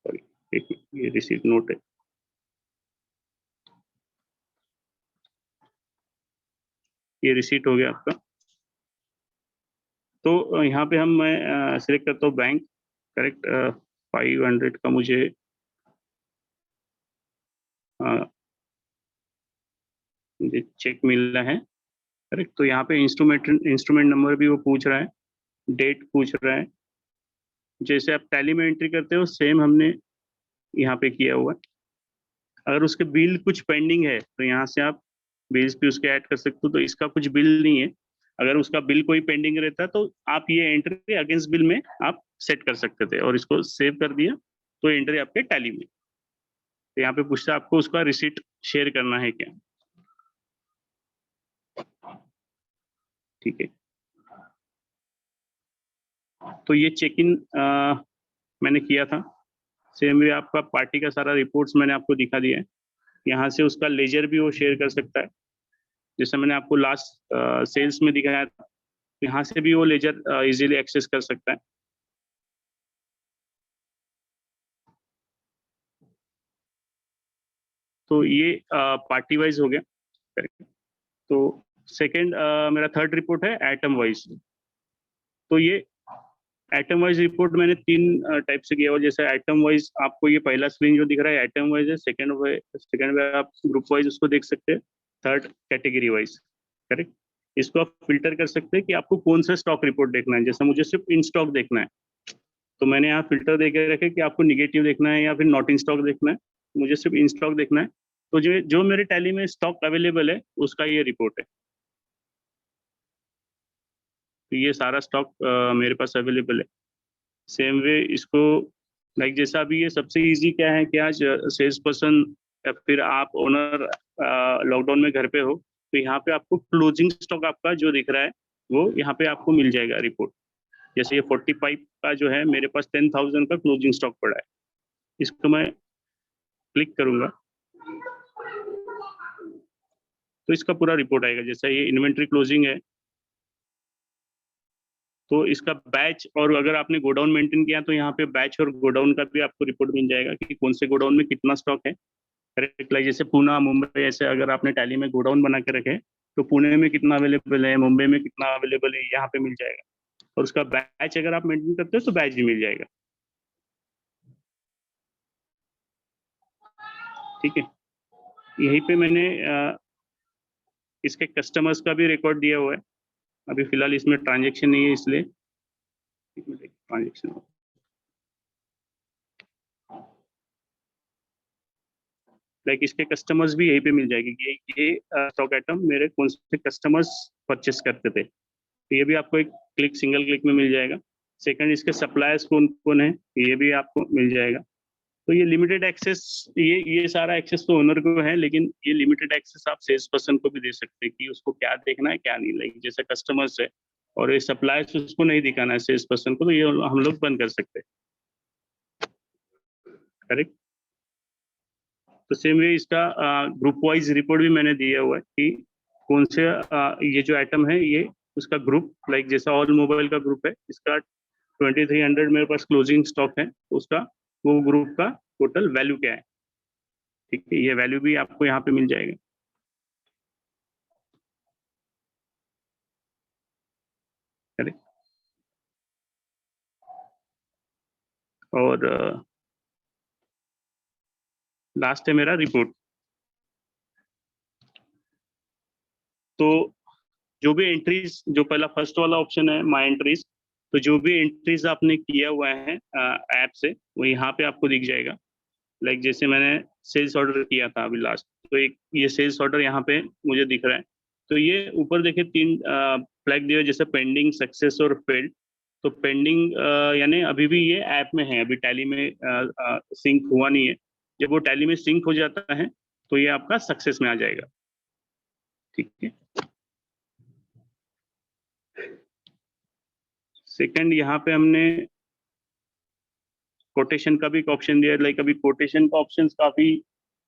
सॉरी, एक ये रिसीट नोट है, ये रिसीट हो गया आपका। तो यहाँ पे हम मैं सिलेक्ट करता हूँ बैंक। करेक्ट, 500 का मुझे मुझे चेक मिल रहा है। करेक्ट, तो यहाँ पे इंस्ट्रूमेंट नंबर भी वो पूछ रहा है, डेट पूछ रहा है, जैसे आप टैली में एंट्री करते हो सेम हमने यहाँ पे किया हुआ है। अगर उसके बिल कुछ पेंडिंग है तो यहाँ से आप बिल्स भी उसके ऐड कर सकते हो। तो इसका कुछ बिल नहीं है, अगर उसका बिल कोई पेंडिंग रहता तो आप ये एंट्री अगेंस्ट बिल में आप सेट कर सकते थे, और इसको सेव कर दिया तो एंट्री आपके टैली में। तो यहाँ पे पूछता है आपको उसका रिसीट शेयर करना है क्या। ठीक है, तो ये चेक इन मैंने किया था। सेम वे आपका पार्टी का सारा रिपोर्ट्स मैंने आपको दिखा दिया है। यहाँ से उसका लेजर भी वो शेयर कर सकता है, जैसे मैंने आपको लास्ट सेल्स में दिखाया था, यहाँ से भी वो लेजर इजीली एक्सेस कर सकता है। तो ये पार्टी वाइज हो गया। Correct. तो सेकंड मेरा थर्ड रिपोर्ट है आइटम वाइज। तो ये आइटम वाइज रिपोर्ट मैंने तीन टाइप से किया हुआ। जैसे आइटम वाइज आपको ये पहला स्क्रीन जो दिख रहा है आइटम वाइज है, सेकंड वे आप ग्रुप वाइज उसको देख सकते हैं, थर्ड कैटेगरी वाइज। करेक्ट, इसको आप फिल्टर कर सकते हैं कि आपको कौन सा स्टॉक रिपोर्ट देखना है। जैसे मुझे सिर्फ इन स्टॉक देखना है, तो मैंने यहाँ फिल्टर दे के रखे कि आपको निगेटिव देखना है या फिर नॉट इन स्टॉक देखना है। मुझे सिर्फ इन स्टॉक देखना है, तो जो जो मेरे टैली में स्टॉक अवेलेबल है उसका ये रिपोर्ट है। तो ये सारा स्टॉक मेरे पास अवेलेबल है। सेम वे इसको लाइक जैसा अभी ये सबसे इजी क्या है कि आज सेल्स पर्सन या फिर आप ओनर लॉकडाउन में घर पे हो, तो यहाँ पे आपको क्लोजिंग स्टॉक आपका जो दिख रहा है वो यहाँ पे आपको मिल जाएगा रिपोर्ट। जैसे ये 45 का जो है मेरे पास 10,000 का क्लोजिंग स्टॉक पड़ा है, इसको मैं क्लिक करूंगा तो इसका पूरा रिपोर्ट आएगा। जैसा ये इन्वेंट्री क्लोजिंग है तो इसका बैच, और अगर आपने गोडाउन मेंटेन किया तो यहाँ पे बैच और गोडाउन का भी आपको रिपोर्ट मिल जाएगा कि कौन से गोडाउन में कितना स्टॉक है। करेक्ट, लाइक जैसे पुणे मुंबई ऐसे अगर आपने टैली में गोडाउन बना के रखे तो पुणे में कितना अवेलेबल है, मुंबई में कितना अवेलेबल है, यहाँ पे मिल जाएगा। और उसका बैच अगर आप मेंटेन करते हो तो बैच भी मिल जाएगा। ठीक है, यहीं पे मैंने इसके कस्टमर्स का भी रिकॉर्ड दिया हुआ है। अभी फिलहाल इसमें ट्रांजेक्शन नहीं है इसलिए ट्रांजेक्शन, लाइक इसके कस्टमर्स भी यहीं पे मिल जाएगी कि ये स्टॉक आइटम मेरे कौन से कस्टमर्स परचेस करते थे, तो ये भी आपको एक क्लिक, सिंगल क्लिक में मिल जाएगा। सेकंड, इसके सप्लायर्स कौन कौन है ये भी आपको मिल जाएगा। तो ये लिमिटेड एक्सेस, ये सारा एक्सेस तो ओनर को है, लेकिन ये लिमिटेड एक्सेस आप सेल्स पर्सन को भी दे सकते हैं कि उसको क्या देखना है क्या नहीं। लाइक जैसे कस्टमर्स है और ये सप्लायर्स उसको नहीं दिखाना है सेल्स पर्सन को, तो ये हम लोग बंद कर सकते हैं। करेक्ट। तो सेम वे इसका ग्रुप वाइज रिपोर्ट भी मैंने दिया हुआ है कि कौन से ये जो आइटम है ये उसका ग्रुप, लाइक जैसा ऑल मोबाइल का ग्रुप है, इसका 2300 मेरे पास क्लोजिंग स्टॉक है, उसका वो ग्रुप का टोटल वैल्यू क्या है। ठीक है, ये वैल्यू भी आपको यहाँ पे मिल जाएगा। करेक्ट। और लास्ट है मेरा रिपोर्ट। तो जो भी एंट्रीज, जो पहला फर्स्ट वाला ऑप्शन है माई एंट्रीज, तो जो भी एंट्रीज आपने किया हुआ है ऐप से वो यहाँ पे आपको दिख जाएगा। लाइक जैसे मैंने सेल्स ऑर्डर किया था अभी लास्ट, तो एक ये सेल्स ऑर्डर यहाँ पे मुझे दिख रहा है। तो ये ऊपर देखिए 3 फ्लैग दिया जैसे पेंडिंग, सक्सेस और फेल्ड। तो पेंडिंग यानी अभी भी ये ऐप में है, अभी टैली में सिंक हुआ नहीं है। जब वो टैली में सिंक हो जाता है तो ये आपका सक्सेस में आ जाएगा। ठीक है। सेकंड, यहाँ पे हमने कोटेशन का भी एक ऑप्शन दिया है। लाइक अभी कोटेशन का ऑप्शन काफी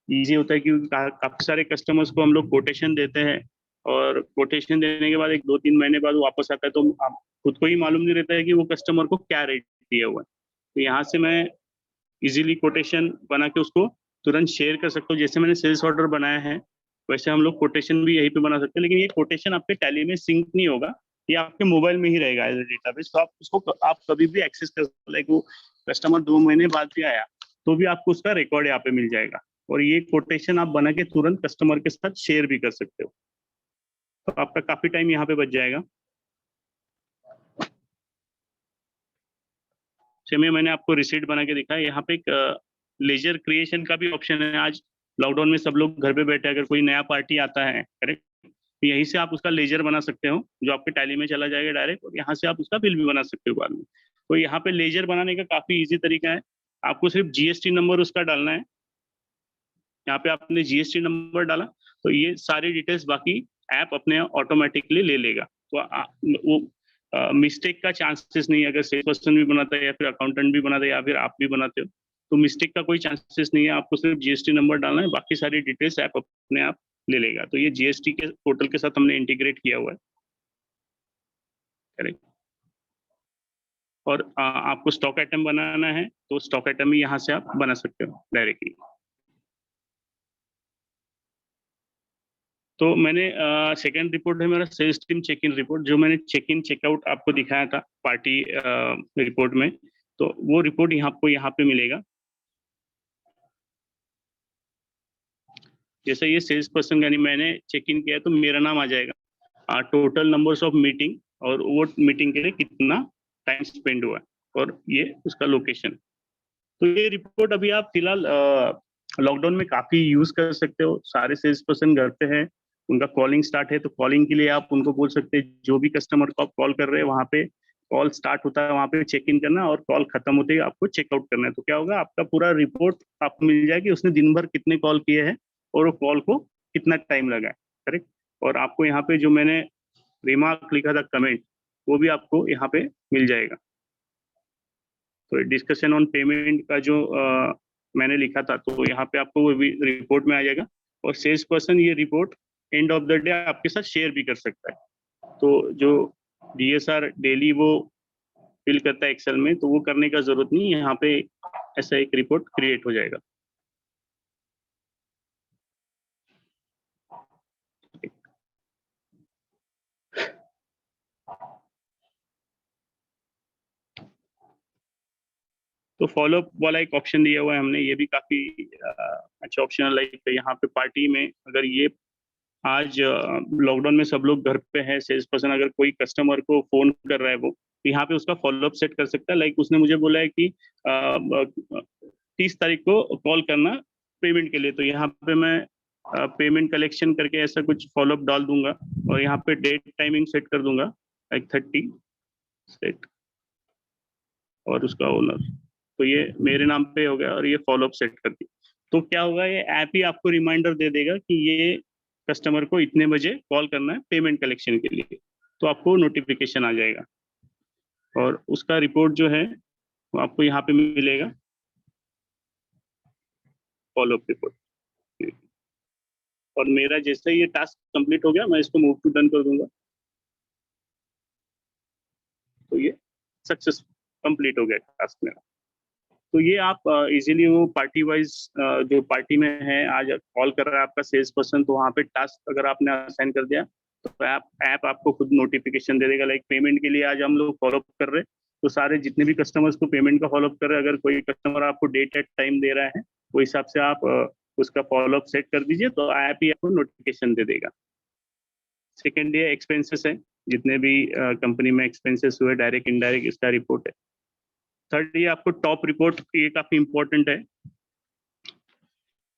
इजी होता है क्योंकि काफी सारे कस्टमर्स को हम लोग कोटेशन देते हैं, और कोटेशन देने के बाद 1-2-3 महीने बाद वापस आता है, तो आप खुद को ही मालूम नहीं रहता है कि वो कस्टमर को क्या रेट दिया हुआ है। तो यहाँ से मैं इजीली कोटेशन बना के उसको तुरंत शेयर कर सकता हूँ। जैसे मैंने सेल्स ऑर्डर बनाया है वैसे हम लोग कोटेशन भी यहीं पे बना सकते हैं, लेकिन ये कोटेशन आपके टैली में सिंक नहीं होगा, ये आपके मोबाइल में ही रहेगा एज ए डेटाबेस। तो आप उसको आप कभी भी एक्सेस कर सकते हो। लाइक वो कस्टमर 2 महीने बाद भी आया तो भी आपको उसका रिकॉर्ड यहाँ पे मिल जाएगा, और ये कोटेशन आप बना के तुरंत कस्टमर के साथ शेयर भी कर सकते हो। तो आपका काफी टाइम यहाँ पे बच जाएगा। चलिए मैंने आपको रिसीट बना के दिखाया। यहाँ पे एक लेजर क्रिएशन का भी ऑप्शन है। आज लॉकडाउन में सब लोग घर पे बैठे, अगर कोई नया पार्टी आता है, करेक्ट, तो यहीं से आप उसका लेजर बना सकते हो जो आपके टैली में चला जाएगा डायरेक्ट, और यहाँ से आप उसका बिल भी बना सकते हो बाद में। तो यहाँ पे लेजर बनाने का काफी इजी तरीका है। आपको सिर्फ जीएसटी नंबर उसका डालना है। यहाँ पे आपने जीएसटी नंबर डाला तो ये सारी डिटेल्स बाकी ऐप अपने ऑटोमेटिकली ले लेगा। तो वो मिस्टेक का चांसेस नहीं है। अगर सेल्स पर्सन भी बनाता है या फिर अकाउंटेंट भी बनाता है या फिर आप भी बनाते हो तो मिस्टेक का कोई चांसेस नहीं है। आपको सिर्फ जीएसटी नंबर डालना है, बाकी सारी डिटेल्स ऐप अपने आप ले लेगा। तो ये जीएसटी के पोर्टल के साथ हमने इंटीग्रेट किया हुआ है। करेक्ट। और आपको स्टॉक आइटम बनाना है तो स्टॉक आइटम भी यहाँ से आप बना सकते हो डायरेक्टली। तो मैंने सेकंड रिपोर्ट है मेरा sales team check in report, जो मैंने चेक इन चेकआउट आपको दिखाया था पार्टी रिपोर्ट में। तो वो रिपोर्ट आपको यहाँ पे मिलेगा। जैसे ये सेल्स पर्सन यानी मैंने चेक इन किया तो मेरा नाम आ जाएगा, टोटल नंबर्स ऑफ मीटिंग, और वो मीटिंग के लिए कितना टाइम स्पेंड हुआ है, और ये उसका लोकेशन। तो ये रिपोर्ट अभी आप फिलहाल लॉकडाउन में काफी यूज कर सकते हो। सारे सेल्स पर्सन घर पे हैं, उनका कॉलिंग स्टार्ट है, तो कॉलिंग के लिए आप उनको बोल सकते हैं जो भी कस्टमर को आप कॉल कर रहे हैं वहां पे कॉल स्टार्ट होता है वहां पे चेक इन करना, और कॉल खत्म होते ही आपको चेकआउट करना है। तो क्या होगा, आपका पूरा रिपोर्ट आपको मिल जाएगी, उसने दिन भर कितने कॉल किए हैं और वो कॉल को कितना टाइम लगा है। करेक्ट। और आपको यहाँ पे जो मैंने रिमार्क लिखा था, कमेंट, वो भी आपको यहाँ पे मिल जाएगा। तो डिस्कशन ऑन पेमेंट का जो मैंने लिखा था तो यहाँ पे आपको वो भी रिपोर्ट में आ जाएगा, और सेल्स पर्सन ये report and of the day आपके साथ शेयर भी कर सकता है। तो जो डीएसआर डेली वो फिल करता है एक्सेल में, तो वो करने का जरूरत नहीं, यहाँ पे ऐसा एक रिपोर्ट क्रिएट हो जाएगा। तो फॉलोअप वाला एक ऑप्शन दिया हुआ है हमने, ये भी काफी अच्छा ऑप्शन है। लाइक यहाँ पे पार्टी में अगर ये आज लॉकडाउन में सब लोग घर पे हैं, सेल्स पर्सन अगर कोई कस्टमर को फोन कर रहा है वो, तो यहाँ पे उसका फॉलोअप सेट कर सकता है। लाइक उसने मुझे बोला है कि 30 तारीख को कॉल करना पेमेंट के लिए, तो यहाँ पे मैं पेमेंट कलेक्शन करके ऐसा कुछ फॉलोअप डाल दूंगा और यहाँ पे डेट टाइमिंग सेट कर दूंगा, लाइक 30 सेट और उसका ओनर, तो ये मेरे नाम पे हो गया और ये फॉलोअप सेट कर दी। तो क्या होगा, ये ऐप ही आपको रिमाइंडर दे देगा कि ये कस्टमर को इतने बजे कॉल करना है पेमेंट कलेक्शन के लिए, तो आपको नोटिफिकेशन आ जाएगा और उसका रिपोर्ट जो है वो आपको यहाँ पे मिलेगा, फॉलोअप रिपोर्ट। और मेरा जैसे ये टास्क कंप्लीट हो गया, मैं इसको मूव टू डन कर दूंगा, तो ये सक्सेस कंप्लीट हो गया टास्क मेरा। तो ये आप इजीली वो पार्टी वाइज जो पार्टी में है, आज कॉल कर रहा है आपका सेल्स पर्सन, तो वहाँ पे टास्क अगर आपने असाइन कर दिया तो ऐप आपको खुद नोटिफिकेशन दे देगा। लाइक पेमेंट के लिए आज हम लोग फॉलोअप कर रहे हैं, तो सारे जितने भी कस्टमर्स को पेमेंट का फॉलोअप कर रहे हैं, अगर कोई कस्टमर आपको डेट एट टाइम दे रहा है, वो हिसाब से आप उसका फॉलोअप सेट कर दीजिए, तो ऐप ही आपको नोटिफिकेशन दे देगा। सेकेंड ये एक्सपेंसेस है, जितने भी कंपनी में एक्सपेंसेस हुए, डायरेक्ट इनडायरेक्ट, इसका रिपोर्ट है। थर्ड ये आपको टॉप रिपोर्ट, ये काफी इंपॉर्टेंट है।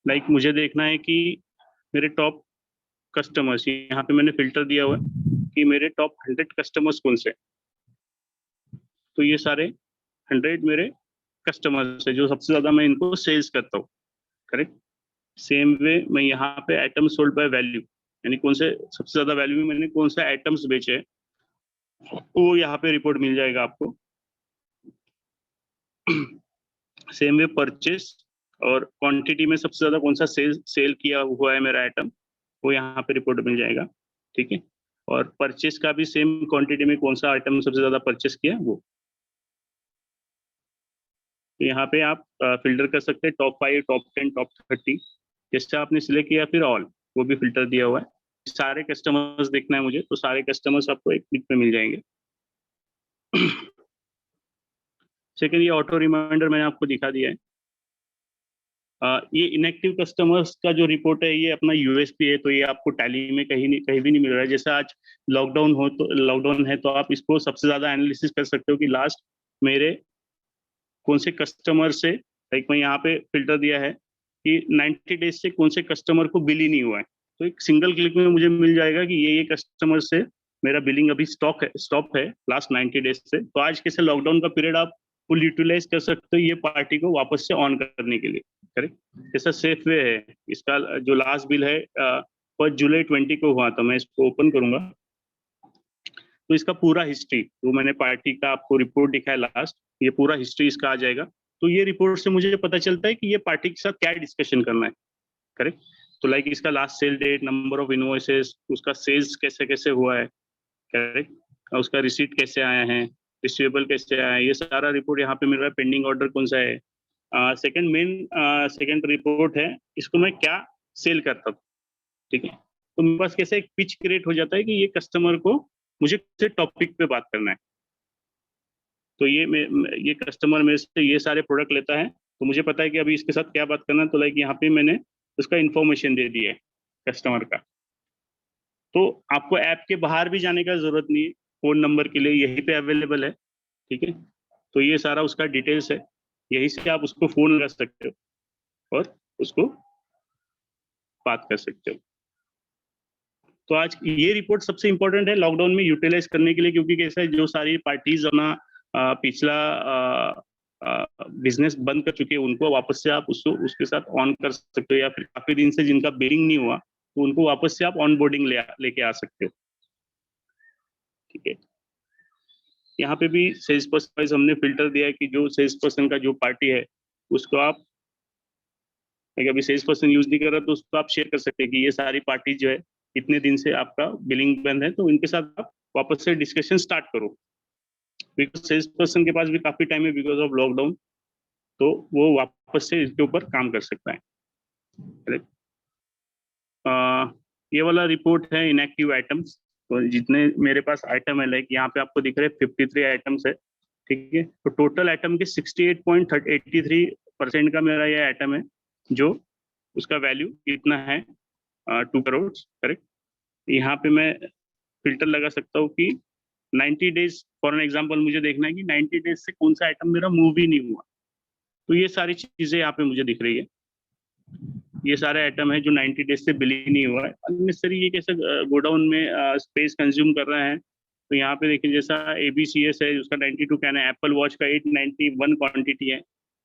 लाइक मुझे देखना है कि मेरे टॉप कस्टमर्स, यहाँ पे मैंने फिल्टर दिया हुआ है कि मेरे टॉप 100 कस्टमर्स कौन से, तो ये सारे 100 मेरे कस्टमर्स है जो सबसे ज्यादा मैं इनको सेल्स करता हूँ, करेक्ट। सेम वे मैं यहाँ पे आइटम सोल्ड बाय वैल्यू, यानी कौन से सबसे ज्यादा वैल्यू में मैंने कौन से आइटम्स बेचे हैं, वो यहाँ पे रिपोर्ट मिल जाएगा आपको। सेम वे परचेस और क्वांटिटी में सबसे ज्यादा कौन सा सेल किया हुआ है मेरा आइटम, वो यहाँ पे रिपोर्ट मिल जाएगा, ठीक है। और परचेस का भी सेम क्वांटिटी में कौन सा आइटम सबसे ज्यादा परचेस किया वो, तो यहाँ पे आप फिल्टर कर सकते हैं टॉप 5, टॉप 10, टॉप 30, जैसे आपने सिलेक्ट किया, फिर ऑल, वो भी फिल्टर दिया हुआ है। सारे कस्टमर्स देखना है मुझे, तो सारे कस्टमर्स आपको एक क्लिक पे मिल जाएंगे। सेकंड ये ऑटो रिमाइंडर मैंने आपको दिखा दिया है। ये इनएक्टिव कस्टमर्स का जो रिपोर्ट है, ये अपना यूएसपी है, तो ये आपको टैली में कहीं भी नहीं मिल रहा है। जैसे आज लॉकडाउन है, तो आप इसको सबसे ज्यादा एनालिसिस कर सकते हो कि लास्ट मेरे कौन से कस्टमर से, लाइक मैं यहाँ पे फिल्टर दिया है कि 90 डेज से कौन से कस्टमर को बिल ही नहीं हुआ है, तो एक सिंगल क्लिक में मुझे मिल जाएगा कि ये कस्टमर से मेरा बिलिंग अभी स्टॉप है लास्ट 90 डेज से। तो आज कैसे लॉकडाउन का पीरियड आप फुल यूटिलाइज कर सकते हो ये पार्टी को वापस से ऑन करने के लिए, करेक्ट। जैसा सेफ वे है, इसका जो लास्ट बिल है 1 जुलाई 20 को हुआ था, मैं इसको ओपन करूंगा, तो इसका पूरा हिस्ट्री, जो मैंने पार्टी का आपको रिपोर्ट दिखाया लास्ट, ये पूरा हिस्ट्री इसका आ जाएगा। तो ये रिपोर्ट से मुझे पता चलता है कि ये पार्टी के साथ क्या डिस्कशन करना है, करेक्ट। तो लाइक इसका last sale date, number of invoices, उसका सेल्स कैसे कैसे हुआ है, करेक्ट, उसका रिसीट कैसे आया है, रिसीवेबल कैसे आया है, ये सारा रिपोर्ट यहाँ पे मिल रहा है। पेंडिंग ऑर्डर कौन सा है, सेकंड रिपोर्ट है, इसको मैं क्या सेल करता हूँ, ठीक है। तो मेरे पास कैसे एक पिच क्रिएट हो जाता है कि ये कस्टमर को मुझे किस टॉपिक पे बात करना है। तो ये कस्टमर मेरे से ये सारे प्रोडक्ट लेता है, तो मुझे पता है कि अभी इसके साथ क्या बात करना है, तो लाइक यहाँ पे मैंने उसका इन्फॉर्मेशन दे दिया है कस्टमर का। तो आपको ऐप के बाहर भी जाने का जरूरत नहीं है, फोन नंबर के लिए यहीं पे अवेलेबल है, ठीक है। तो ये सारा उसका डिटेल्स है, यहीं से आप उसको फोन लगा सकते हो और उसको बात कर सकते हो। तो आज ये रिपोर्ट सबसे इंपॉर्टेंट है लॉकडाउन में यूटिलाइज करने के लिए, क्योंकि कैसा है, जो सारी पार्टीज अपना पिछला बिजनेस बंद कर चुके हैं, उनको वापस से आप उसके साथ ऑन कर सकते हो, या फिर काफी दिन से जिनका बिलिंग नहीं हुआ, तो उनको वापस से आप ऑन बोर्डिंग लेके आ सकते हो, ठीक है। यहाँ पे भी सेल्स पर्सन वाइज हमने फिल्टर दिया है कि जो सेल्स पर्सन का जो पार्टी है उसको आप, अभी सेल्स पर्सन यूज नहीं कर रहा, तो उसको आप शेयर कर सकते हैं कि ये सारी पार्टी जो है इतने दिन से आपका बिलिंग बंद है, तो इनके साथ आप वापस से डिस्कशन स्टार्ट करो। बिकॉज सेल्स पर्सन के पास भी काफी टाइम है बिकॉज ऑफ लॉकडाउन, तो वो वापस से इसके ऊपर काम कर सकता है। करेक्ट। ये वाला रिपोर्ट है इनएक्टिव आइटम्स। तो जितने मेरे पास आइटम है, लाइक यहाँ पे आपको दिख रहे हैं 53 आइटम्स है, ठीक है। तो टोटल आइटम के 68.83% का मेरा ये आइटम है, जो उसका वैल्यू इतना है 2 करोड़। करेक्ट। यहाँ पे मैं फिल्टर लगा सकता हूँ कि 90 डेज फॉर एन एग्जाम्पल मुझे देखना है कि 90 डेज से कौन सा आइटम मेरा मूव ही नहीं हुआ। तो ये सारी चीजें यहाँ पे मुझे दिख रही है। ये सारे आइटम है जो 90 डेज से बिल ही नहीं हुआ है। अननेसेसरी ये कैसे गोडाउन में स्पेस कंज्यूम कर रहा है। तो यहाँ पे देखिए जैसा ABCS है उसका 92 कैन है, एप्पल वॉच का 891 क्वांटिटी है।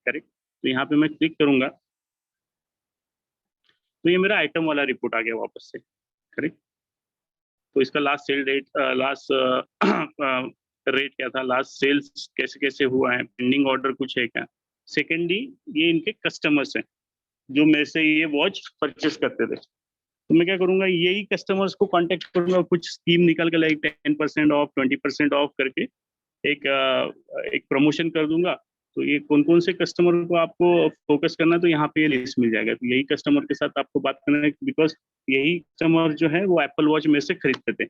करेक्ट। तो यहाँ पे मैं क्लिक करूंगा तो ये मेरा आइटम वाला रिपोर्ट आ गया वापस से। करेक्ट। तो इसका last sale date, last rate क्या था, लास्ट सेल्स कैसे कैसे हुआ है, पेंडिंग ऑर्डर कुछ है क्या। सेकेंडली ये इनके कस्टमर्स हैं जो मेरे से ये वॉच परचेस करते थे। तो मैं क्या करूंगा, यही कस्टमर्स को कांटेक्ट करूंगा, कुछ स्कीम निकल के लाइक 10% ऑफ 20% ऑफ करके एक प्रमोशन कर दूंगा। तो ये कौन कौन से कस्टमर को आपको फोकस करना है, तो यहाँ पे ये लिस्ट मिल जाएगा। तो यही कस्टमर के साथ आपको बात करना है, बिकॉज यही कस्टमर जो है वो एप्पल वॉच में से खरीदते थे।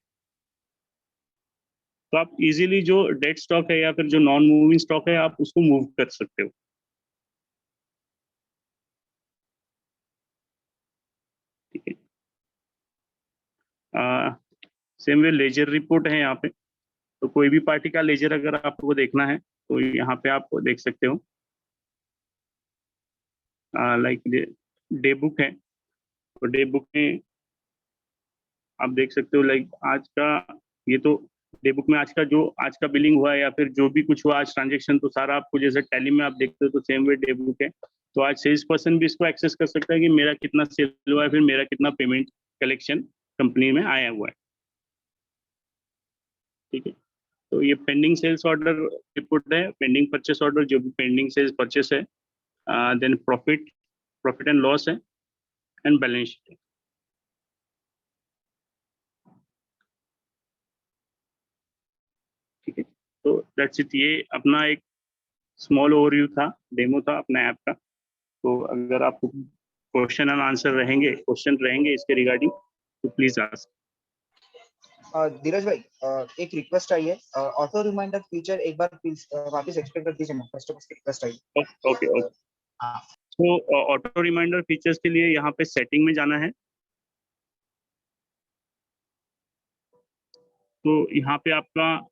तो आप इजीली जो डेड स्टॉक है या फिर जो नॉन मूविंग स्टॉक है आप उसको मूव कर सकते हो। ठीक है। सेम वे लेजर रिपोर्ट है यहाँ पे। तो कोई भी पार्टी का लेजर अगर आपको देखना है तो यहाँ पे आप देख सकते हो। लाइक डे बुक है, तो डे बुक में आप देख सकते हो लाइक आज का, ये तो डे बुक में आज का बिलिंग हुआ है या फिर जो भी कुछ हुआ आज ट्रांजेक्शन, तो सारा आपको जैसे टैली में आप देखते हो तो सेम वे डे बुक है। तो आज सेल्स पर्सन भी इसको एक्सेस कर सकता है कि मेरा कितना सेल हुआ है, फिर मेरा कितना पेमेंट कलेक्शन कंपनी में आया हुआ है। ठीक है। तो ये पेंडिंग सेल्स ऑर्डर रिपोर्ट है, पेंडिंग परचेस ऑर्डर जो भी पेंडिंग सेल्स परचेस है, देन प्रॉफिट एंड लॉस है, एंड बैलेंस शीट है। ठीक है। तो दैट्स इट। ये अपना एक स्मॉल ओवरव्यू था, डेमो था अपना ऐप का। तो अगर आपको क्वेश्चन एंड आंसर रहेंगे, क्वेश्चन रहेंगे इसके रिगार्डिंग, तो प्लीज आस्क। धीरज भाई, एक रिक्वेस्ट आई है, ऑटो रिमाइंडर फीचर एक बार प्लीज वापस एक्सप्लेन कर दीजिए। कस्टमर्स की रिक्वेस्ट आई है। Okay okay. तो ऑटो रिमाइंडर फीचर्स के लिए यहाँ पे सेटिंग में जाना है। तो यहाँ पे आपका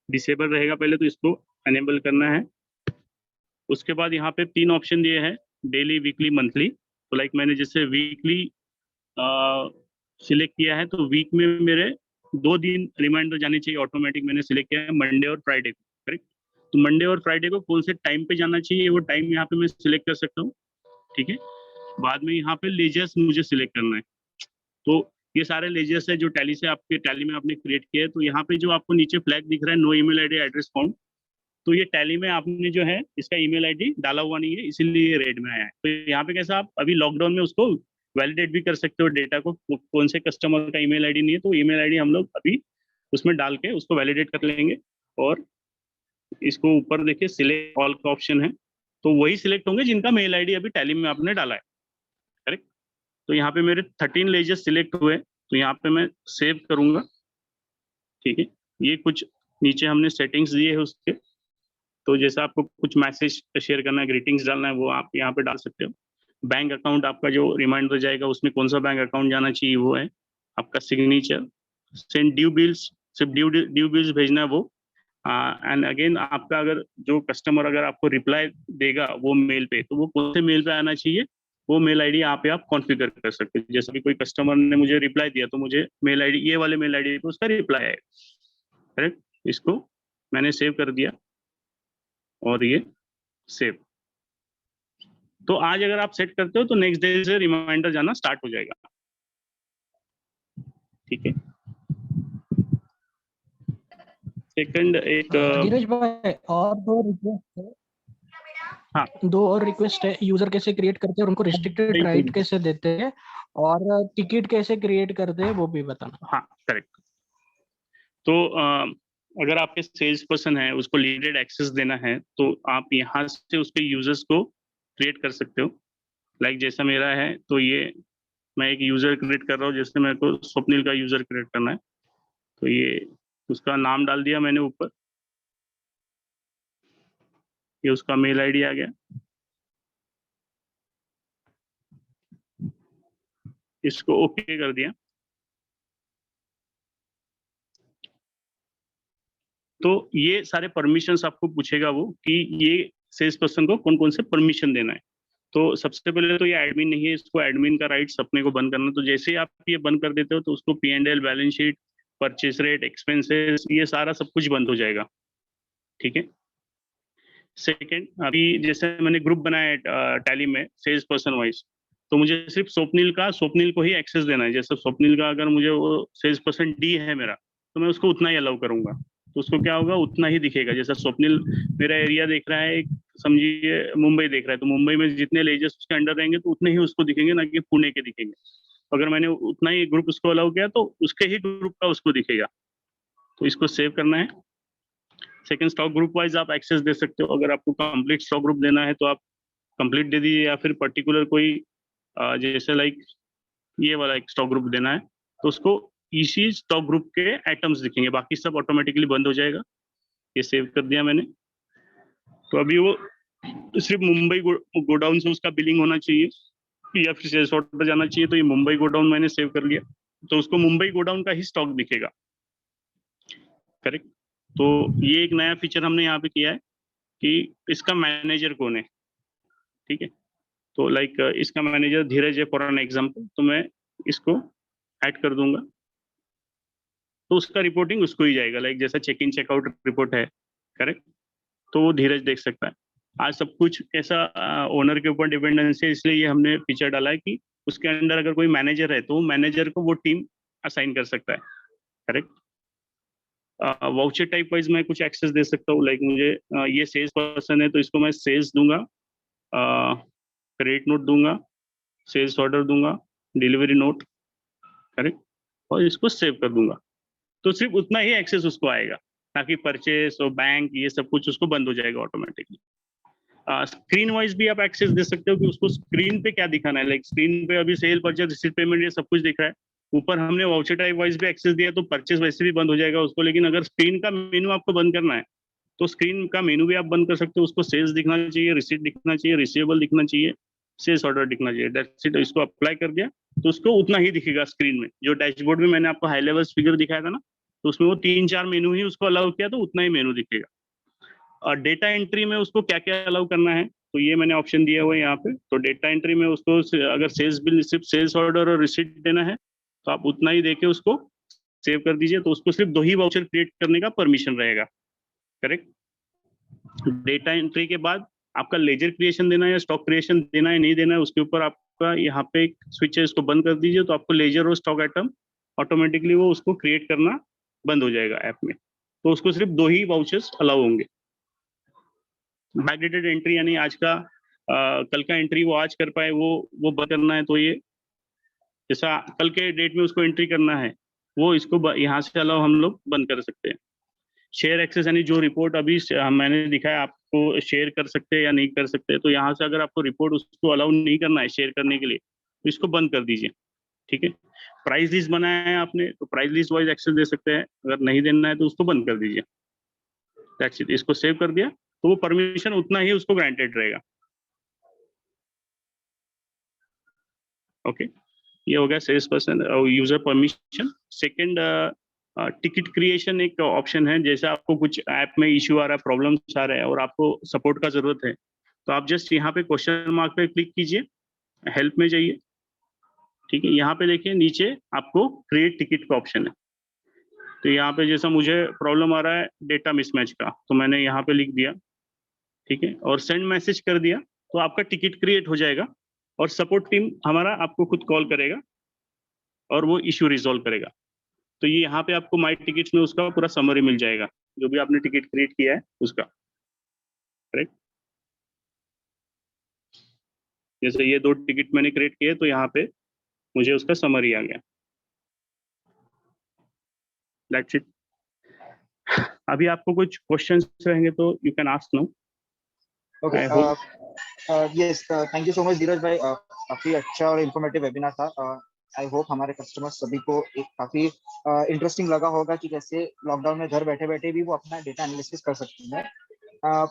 डिसेबल रहेगा पहले, तो इसको एनेबल करना है। उसके बाद यहाँ पे 3 ऑप्शन दिए हैं, डेली, वीकली, मंथली। तो लाइक मैंने जैसे वीकली सिलेक्ट किया है, तो वीक में मेरे 2 दिन रिमाइंडर जाने चाहिए ऑटोमेटिक। मैंने सिलेक्ट किया है मंडे और फ्राइडे को। करेक्ट। तो मंडे और फ्राइडे को कौन से टाइम पे जाना चाहिए, वो टाइम यहाँ पे मैं सिलेक्ट कर सकता हूँ। ठीक है। बाद में यहाँ पे लेजर्स मुझे सिलेक्ट करना है। तो ये सारे लेजर्स है जो टैली से आपके टैली में आपने क्रिएट किया है। तो यहाँ पे जो आपको नीचे फ्लैग दिख रहा है, no email ID address found, तो ये टैली में आपने जो है इसका ईमेल आईडी डाला हुआ नहीं है, इसीलिए ये रेड में आया है। तो यहाँ पे कैसा आप अभी लॉकडाउन में उसको वैलिडेट भी कर सकते हो डेटा को, कौन से कस्टमर का ईमेल आईडी नहीं है। तो ईमेल आईडी हम लोग अभी उसमें डाल के उसको वैलिडेट कर लेंगे। और इसको ऊपर देखिए सिलेक्ट ऑल का ऑप्शन है, तो वही सिलेक्ट होंगे जिनका मेल आईडी अभी टैली में आपने डाला है। करेक्ट। तो यहाँ पे मेरे 13 लेजर्स सिलेक्ट हुए, तो यहाँ पे मैं सेव करूंगा। ठीक है। ये कुछ नीचे हमने सेटिंग्स दिए है उसके, तो जैसा आपको कुछ मैसेज शेयर करना है, ग्रीटिंग्स डालना है, वो आप यहाँ पे डाल सकते हो। बैंक अकाउंट आपका जो रिमाइंडर जाएगा उसमें कौन सा बैंक अकाउंट जाना चाहिए वो है। आपका सिग्नेचर, सेंड ड्यू बिल्स, सिर्फ ड्यू बिल्स भेजना है वो। एंड अगेन आपका अगर जो कस्टमर अगर आपको रिप्लाई देगा वो मेल पे, तो वो कौन से मेल पे आना चाहिए, वो मेल आईडी यहाँ पे आप कॉन्फ़िगर कर सकते हैं। जैसे कि कोई कस्टमर ने मुझे रिप्लाई दिया, तो मुझे मेल आईडी, ये वाले मेल आईडी पे उसका रिप्लाई आएगा। करेक्ट। इसको मैंने सेव कर दिया और ये सेव। तो आज अगर आप सेट करते हो तो नेक्स्ट डे से रिमाइंडर जाना स्टार्ट हो जाएगा। ठीक है। सेकंड एक धीरज भाई, और 2 रिक्वेस्ट है। हाँ, 2 और रिक्वेस्ट है। यूजर कैसे क्रिएट करते हैं और उनको रिस्ट्रिक्टेड राइट कैसे देते हैं, और टिकट कैसे क्रिएट करते हैं वो भी बताना। हाँ करेक्ट। तो अगर आपके सेल्स पर्सन है उसको लिमिटेड एक्सेस देना है तो आप यहाँ से उसके यूजर्स को क्रिएट कर सकते हो। लाइक जैसा मेरा है तो ये मैं एक यूजर क्रिएट कर रहा हूँ, जैसे मेरे को स्वप्निल का यूजर क्रिएट करना है, तो ये उसका नाम डाल दिया मैंने ऊपर, ये उसका मेल आईडी आ गया, इसको ओके कर दिया। तो ये सारे परमिशंस आपको पूछेगा वो कि ये सेल्स पर्सन को कौन कौन से परमिशन देना है। तो सबसे पहले तो ये एडमिन नहीं है, इसको एडमिन का राइट्स अपने को बंद करना। तो जैसे ही आप ये बंद कर देते हो तो उसको P&L, balance sheet, purchase rate, expenses, ये सारा सब कुछ बंद हो जाएगा। ठीक है। सेकंड, अभी जैसे मैंने ग्रुप बनाया है टैली में सेल्स पर्सन वाइज, तो मुझे सिर्फ स्वप्निल को ही एक्सेस देना है। जैसे स्वप्निल का अगर मुझे वो सेल्स पर्सन डी है मेरा, तो मैं उसको उतना ही अलाउ करूंगा, तो उसको क्या होगा, उतना ही दिखेगा। जैसा स्वप्निल मेरा एरिया देख रहा है, समझिए मुंबई देख रहा है, तो मुंबई में जितने लेजर्स उसके अंडर रहेंगे तो उतने ही उसको दिखेंगे, ना कि पुणे के दिखेंगे। अगर मैंने उतना ही ग्रुप उसको अलाउ किया तो उसके ही ग्रुप का उसको दिखेगा। तो इसको सेव करना है। सेकंड, स्टॉक ग्रुप वाइज आप एक्सेस दे सकते हो। अगर आपको कंप्लीट स्टॉक ग्रुप देना है तो आप कंप्लीट दे दीजिए, या फिर पर्टिकुलर कोई जैसे लाइक ये वाला एक स्टॉक ग्रुप देना है तो उसको इसी स्टॉक ग्रुप के आइटम्स दिखेंगे, बाकी सब ऑटोमेटिकली बंद हो जाएगा। ये सेव कर दिया मैंने। तो अभी वो सिर्फ मुंबई गोडाउन से उसका बिलिंग होना चाहिए या फिर सेल्स ऑर्डर जाना चाहिए, तो ये मुंबई गोडाउन मैंने सेव कर लिया, तो उसको मुंबई गोडाउन का ही स्टॉक दिखेगा। करेक्ट। तो ये एक नया फीचर हमने यहाँ पे किया है कि इसका मैनेजर कौन है। ठीक है। तो लाइक इसका मैनेजर धीरज है फॉर एन एग्जांपल, तो मैं इसको ऐड कर दूंगा, तो उसका रिपोर्टिंग उसको ही जाएगा। लाइक जैसा चेक इन चेकआउट रिपोर्ट है, करेक्ट, तो वो धीरज देख सकता है। आज सब कुछ कैसा ओनर के ऊपर डिपेंडेंस है, इसलिए ये हमने फीचर डाला है कि उसके अंदर अगर कोई मैनेजर है तो मैनेजर को वो टीम असाइन कर सकता है। करेक्ट। वाउचर टाइप वाइज मैं कुछ एक्सेस दे सकता हूँ। लाइक मुझे ये सेल्स पर्सन है तो इसको मैं सेल्स दूंगा, क्रेडिट नोट दूंगा, सेल्स ऑर्डर दूंगा, डिलीवरी नोट। करेक्ट। और इसको सेव कर दूंगा, तो सिर्फ उतना ही एक्सेस उसको आएगा, ताकि परचेस और बैंक ये सब कुछ उसको बंद हो जाएगा ऑटोमेटिकली। स्क्रीन वाइज भी आप एक्सेस दे सकते हो कि उसको स्क्रीन पे क्या दिखाना है। लाइक स्क्रीन पे अभी सेल, परचेस, रिसीट, पेमेंट ये सब कुछ दिख रहा है। ऊपर हमने वाउचर टाइप वाइज भी एक्सेस दिया, तो परचेस वैसे भी बंद हो जाएगा उसको। लेकिन अगर स्क्रीन का मेनू आपको बंद करना है तो स्क्रीन का मेनू भी आप बंद कर सकते हो। उसको सेल्स दिखना चाहिए, रिसीट दिखना चाहिए, रिसीवेबल दिखना चाहिए, सेल्स ऑर्डर दिखना चाहिए। That's it. इसको अप्लाई कर दिया तो उसको उतना ही दिखेगा स्क्रीन में। जो डैशबोर्ड में मैंने आपको हाई लेवल फिगर दिखाया था ना, तो उसमें वो 3-4 मेनू ही उसको अलाउ किया, तो उतना ही मेनू दिखेगा। और डेटा एंट्री में उसको क्या क्या अलाउ करना है, तो ये मैंने ऑप्शन दिया हुआ है यहाँ पे। तो डेटा एंट्री में उसको अगर सेल्स बिल, सिर्फ सेल्स ऑर्डर और रिसीट देना है तो आप उतना ही देके उसको सेव कर दीजिए, तो उसको सिर्फ 2 ही वाउचर क्रिएट करने का परमिशन रहेगा। करेक्ट। डेटा एंट्री के बाद आपका लेजर क्रिएशन देना है या स्टॉक क्रिएशन देना है नहीं देना है, उसके ऊपर आपका यहाँ पे एक स्विच है, इसको बंद कर दीजिए, तो आपको लेजर और स्टॉक आइटम ऑटोमेटिकली वो उसको क्रिएट करना बंद हो जाएगा ऐप में। तो उसको सिर्फ 2 ही वाउचर्स अलाउ होंगे। बैकडेटेड एंट्री यानी आज का कल का एंट्री वो आज कर पाए, वो बंद करना है। तो ये जैसा कल के डेट में उसको एंट्री करना है, वो इसको यहाँ से अलाउ हम लोग बंद कर सकते हैं। शेयर एक्सेस यानी जो रिपोर्ट अभी मैंने दिखाया आपको, शेयर कर सकते हैं या नहीं कर सकते, तो यहाँ से अगर आपको रिपोर्ट उसको अलाउ नहीं करना है शेयर करने के लिए, तो इसको बंद कर दीजिए। ठीक है। प्राइस लिस्ट बनाया है आपने, तो प्राइस लिस्ट वाइज एक्सेस दे सकते हैं, अगर नहीं देना है तो उसको बंद कर दीजिए। That's it. इसको सेव कर दिया तो वो परमिशन उतना ही उसको ग्रांटेड रहेगा। ओके। ये हो गया sales person user permission. Second, ticket creation एक ऑप्शन है। जैसे आपको कुछ ऐप में इश्यू आ रहा है, प्रॉब्लम्स आ रहे हैं और आपको सपोर्ट का जरूरत है, तो आप जस्ट यहाँ पे क्वेश्चन मार्क पे क्लिक कीजिए, हेल्प में जाइए। ठीक है। यहाँ पे देखिए नीचे आपको क्रिएट टिकट का ऑप्शन है। तो यहाँ पे जैसा मुझे प्रॉब्लम आ रहा है डेटा मिसमैच का, तो मैंने यहाँ पे लिख दिया, ठीक है, और सेंड मैसेज कर दिया, तो आपका टिकट क्रिएट हो जाएगा और सपोर्ट टीम हमारा आपको खुद कॉल करेगा और वो इश्यू रिजॉल्व करेगा। तो ये यहाँ पे आपको माई टिकट्स में उसका पूरा समरी मिल जाएगा, जो भी आपने टिकट क्रिएट किया है उसका। करेक्ट। जैसे ये 2 टिकट मैंने क्रिएट किए, तो यहाँ पे मुझे उसका समरी आ गया। That's it. अभी आपको कुछ क्वेश्चंस रहेंगे तो you can ask no. Okay, I hope- yes, thank you so much Dheeraj भाई, काफी अच्छा और इन्फॉर्मेटिव वेबिनार था। आई होप हमारे कस्टमर्स सभी को एक काफी इंटरेस्टिंग लगा होगा कि कैसे लॉकडाउन में घर बैठे बैठे भी वो अपना डेटा एनालिसिस कर सकते हैं।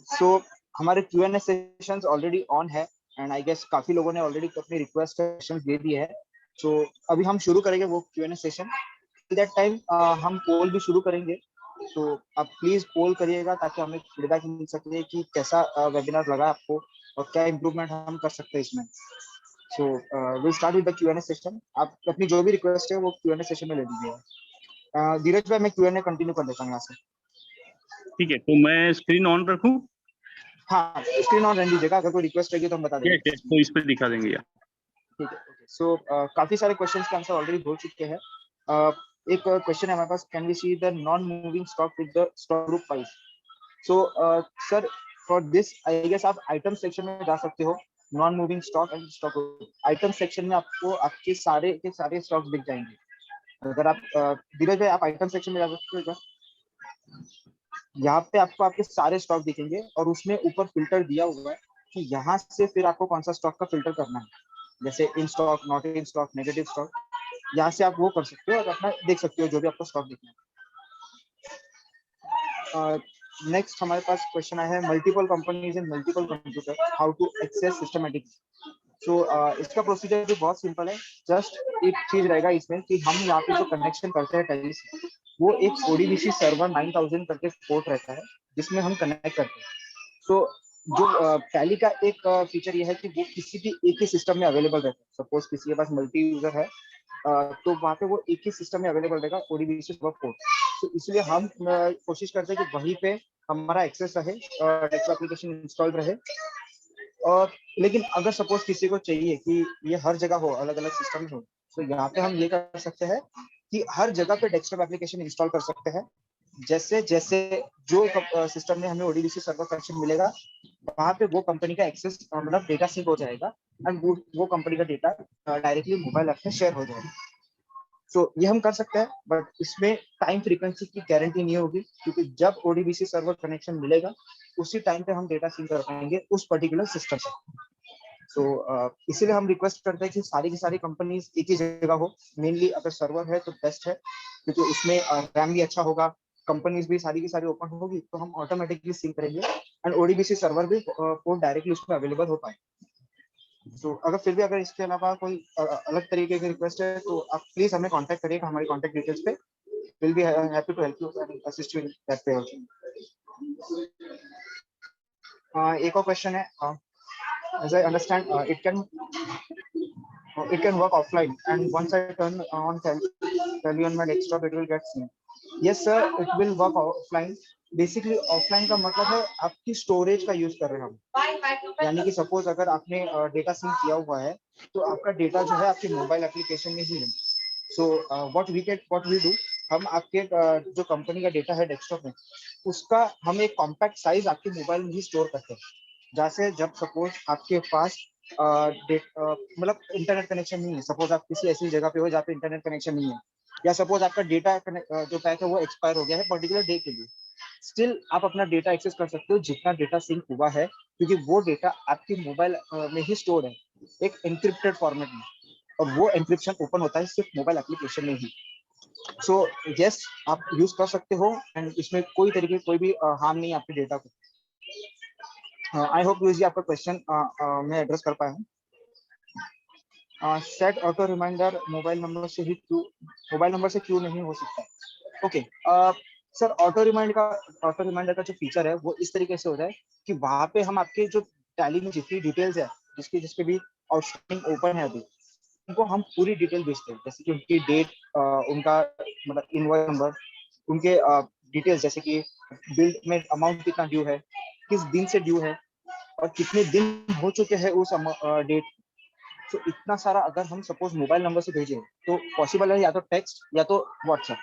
सो हमारे Q&A सेशंस ऑलरेडी ऑन है, एंड आई गेस काफी लोगों ने ऑलरेडी अपनी रिक्वेस्ट सेशंस दे दिए है। सो अभी हम शुरू करेंगे वो Q&A सेशन। दैट टाइम हम पोल भी शुरू करेंगे, तो आप प्लीज पोल करिएगा ताकि हमें फीडबैक मिल सके कि कैसा वेबिनार लगा आपको और क्या इम्प्रूवमेंट हम कर सकते हैं इसमें। So will start with the Q&A session. आप अपनी जो भी रिक्वेस्ट है वो Q&A सेशन में ले लीजिएगा। धीरज भाई, मैं Q&A कंटिन्यू कर देता हूँ यहाँ से। ठीक है, तो मैं स्क्रीन ऑन रखूं? हाँ, स्क्रीन ऑन रहने दीजिएगा, अगर कोई रिक्वेस्ट रहेगी तो हम बता देंगे। तो इस पे दिखा देंगे यार। ठीक है, ओके। सो काफी सारे क्वेश्चंस के आंसर ऑलरेडी हो चुके हैं। एक क्वेश्चन है हमारे पास, can we see the non moving stock with the stock group price? So sir, for this I guess आप आइटम सेक्शन में जा सकते हो। Non moving stock and stock item section में आपको आपके सारे के सारे स्टॉक्स दिख जाएंगे। अगर आप धीरज भाई, आप आइटम सेक्शन में जा सकते हो क्या? यहाँ पे आपको आपके सारे स्टॉक दिखेंगे और उसमें ऊपर फिल्टर दिया हुआ है कि यहाँ से फिर आपको कौन सा स्टॉक का फिल्टर करना है, जैसे in stock, not in stock, negative stock. यहाँ से आप वो कर सकते हो और अपना देख सकते हो जो भी आपको स्टॉक दिखना है। नेक्स्ट हमारे पास क्वेश्चन आया है, multiple companies in multiple computer, how to access systematically? So इसका प्रोसीजर भी बहुत सिंपल है। जस्ट एक चीज रहेगा इसमें कि हम यहाँ पे जो कनेक्शन करते हैं टैली से, वो एक ODBC सर्वर 9000 करके पोर्ट रहता है जिसमें हम कनेक्ट करते हैं। सो जो टैली का एक फीचर ये है कि वो किसी भी एक ही सिस्टम में अवेलेबल रहता है। सपोज किसी के पास मल्टी यूजर है, तो वहाँ पे वो एक ही सिस्टम में अवेलेबल रहेगा, ODBC सर्वर पोर्ट। तो इसलिए हम कोशिश करते हैं कि वहीं पे हमारा एक्सेस रहे, डेस्कटॉप एप्लीकेशन इंस्टॉल रहे। और लेकिन अगर सपोज किसी को चाहिए कि ये हर जगह हो, अलग अलग सिस्टम में हो, तो यहाँ पे हम ये कर सकते हैं कि हर जगह पे डेस्कटॉप एप्लीकेशन इंस्टॉल कर सकते हैं। जैसे जैसे जो सिस्टम में हमें ODBC सर्वर कनेक्शन मिलेगा, वहाँ पे वो कंपनी का एक्सेस मतलब डेटा सिंक हो जाएगा एंड वो कंपनी का डेटा डायरेक्टली मोबाइल ऐप में शेयर हो जाएगा। सो ये हम कर सकते हैं, बट इसमें टाइम फ्रीक्वेंसी की गारंटी नहीं होगी, क्योंकि जब ODBC सर्वर कनेक्शन मिलेगा उसी टाइम पे हम डेटा सिंक कर पाएंगे उस पर्टिकुलर सिस्टम से। सो इसीलिए हम रिक्वेस्ट करते हैं कि सारी की सारी कंपनीज एक ही जगह हो। मेनली अगर सर्वर है तो बेस्ट है, क्योंकि उसमें रैम भी अच्छा होगा, कंपनीज भी सारी की सारी ओपन होगी, तो हम ऑटोमेटिकली सिंक करेंगे एंड ODBC सर्वर भी पोर्ट डायरेक्टली उसमें अवेलेबल हो पाए। तो अगर इसके अलावा कोई अलग तरीके की रिक्वेस्ट है तो आप प्लीज हमें कांटेक्ट करिएगा हमारी कांटेक्ट डिटेल्स पे। Will be happy to help you and assist you in that way also. एक और क्वेश्चन है, as I understand, it can work offline, and once I turn on Tally on my desktop, it will get synced. Yes sir, it will work offline. Basically offline का मतलब है आपकी storage का use कर रहे हैं हम, यानी कि सपोज अगर आपने डेटा सिंक किया हुआ है तो आपका डेटा जो है आपके मोबाइल एप्लीकेशन में ही है। सो व्हाट वी डू, हम आपके जो कंपनी का डेटा है डेस्कटॉप में, उसका हम एक कॉम्पैक्ट साइज आपके मोबाइल में ही स्टोर करते हैं। जहाँ से जब सपोज आपके पास मतलब इंटरनेट कनेक्शन नहीं है, सपोज आप किसी ऐसी जगह पे हो जहाँ पे इंटरनेट कनेक्शन नहीं है, या सपोज आपका डेटा जो पैक है वो एक्सपायर हो गया है पर्टिकुलर डे के लिए, स्टिल आप अपना डेटा एक्सेस कर सकते हो जितना डेटा सिंक हुआ है, क्योंकि वो डेटा आपके मोबाइल में ही स्टोर है एक एन्क्रिप्टेड फॉर्मेट में, और वो एन्क्रिप्शन ओपन होता है सिर्फ मोबाइल एप्लीकेशन में ही। सो यस, आप यूज कर सकते हो एंड इसमें कोई भी हार्म नहीं है आपके डेटा को। आई होप जी आपका क्वेश्चन मैं एड्रेस कर पाया हूँ। Set auto reminder mobile number से क्यों नहीं हो सकता? ओके सर, ऑटो रिमाइंडर का जो फीचर है वो इस तरीके से होता है कि वहाँ पे हम आपके जो टैली में जितनी डिटेल्स है, जिसके भी आउटस्टैंडिंग ओपन है अभी, उनको हम पूरी डिटेल भेजते हैं, जैसे कि उनकी डेट, उनका मतलब इनवॉइस नंबर, उनके डिटेल्स जैसे कि बिल में अमाउंट कितना ड्यू है, किस दिन से ड्यू है, और कितने दिन हो चुके हैं उस डेट। तो इतना सारा अगर हम सपोज मोबाइल नंबर से भेजें तो पॉसिबल है या तो टेक्स्ट या तो व्हाट्सएप।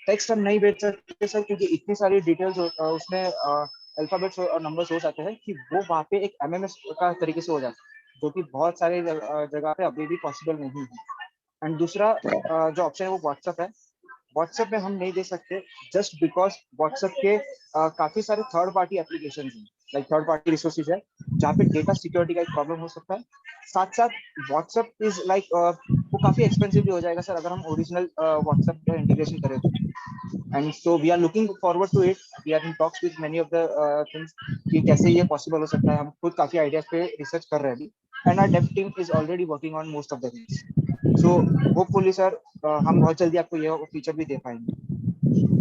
टेक्स्ट हम नहीं भेज सकते सर, क्योंकि इतनी सारी डिटेल्स उसमें अल्फाबेट्स और नंबर्स हो जाते हैं कि वो वहाँ पे एक MMS का तरीके से हो जाता है, जो कि बहुत सारे जगह पे अभी भी पॉसिबल नहीं है। एंड दूसरा जो ऑप्शन है वो व्हाट्सएप है। व्हाट्सएप में हम नहीं दे सकते जस्ट बिकॉज व्हाट्सएप के काफी सारे थर्ड पार्टी एप्लीकेशन हैं, लाइक थर्ड पार्टी रिसोर्सेज है जहाँ पे डेटा सिक्योरिटी का एक प्रॉब्लम हो सकता है। साथ साथ व्हाट्सएप इज लाइक वो काफी एक्सपेंसिव भी हो जाएगा सर अगर हम ओरिजिनल व्हाट्सएप का इंटीग्रेशन करें तो। And so we are looking forward to it, we are in talks with many of the things कि कैसे ये पॉसिबल हो सकता है। हम खुद काफी आइडियाज पे रिसर्च कर रहे हैं अभी, and our dev team is already working on most of the things. So hopefully sir हम बहुत जल्दी आपको ये फीचर भी दे पाएंगे।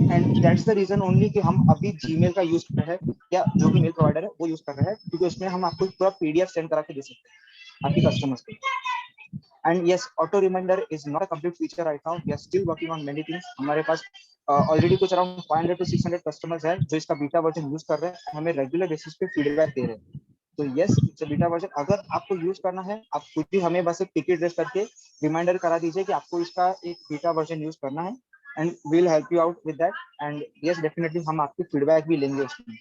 And that's the reason only कि हम अभी जीमेल का यूज कर रहे हैं या जो भी मेल प्रोवाइडर है वो यूज कर रहे हैं, क्योंकि उसमें हम आपको पूरा पीडीएफ सेंड करा के दे सकते हैं आपके कस्टमर्स को। And yes, auto reminder is not a complete feature right now, we are still working on many things. हमारे पास ऑलरेडी कुछ अराउंड 500 to 600 कस्टमर्स हैं जो इसका बीटा वर्जन यूज कर रहे हैं, हमें रेगुलर बेसिस पे फीडबैक दे रहे हैं। तो yes, it's a beta version. अगर आपको यूज करना है आप खुद भी हमें बस एक टिकट रेस करके रिमाइंडर करा दीजिए कि आपको इसका एक बीटा वर्जन यूज करना है, and we will help you out with that. And yes, definitely हम आपकी फीडबैक भी लेंगे उसमें।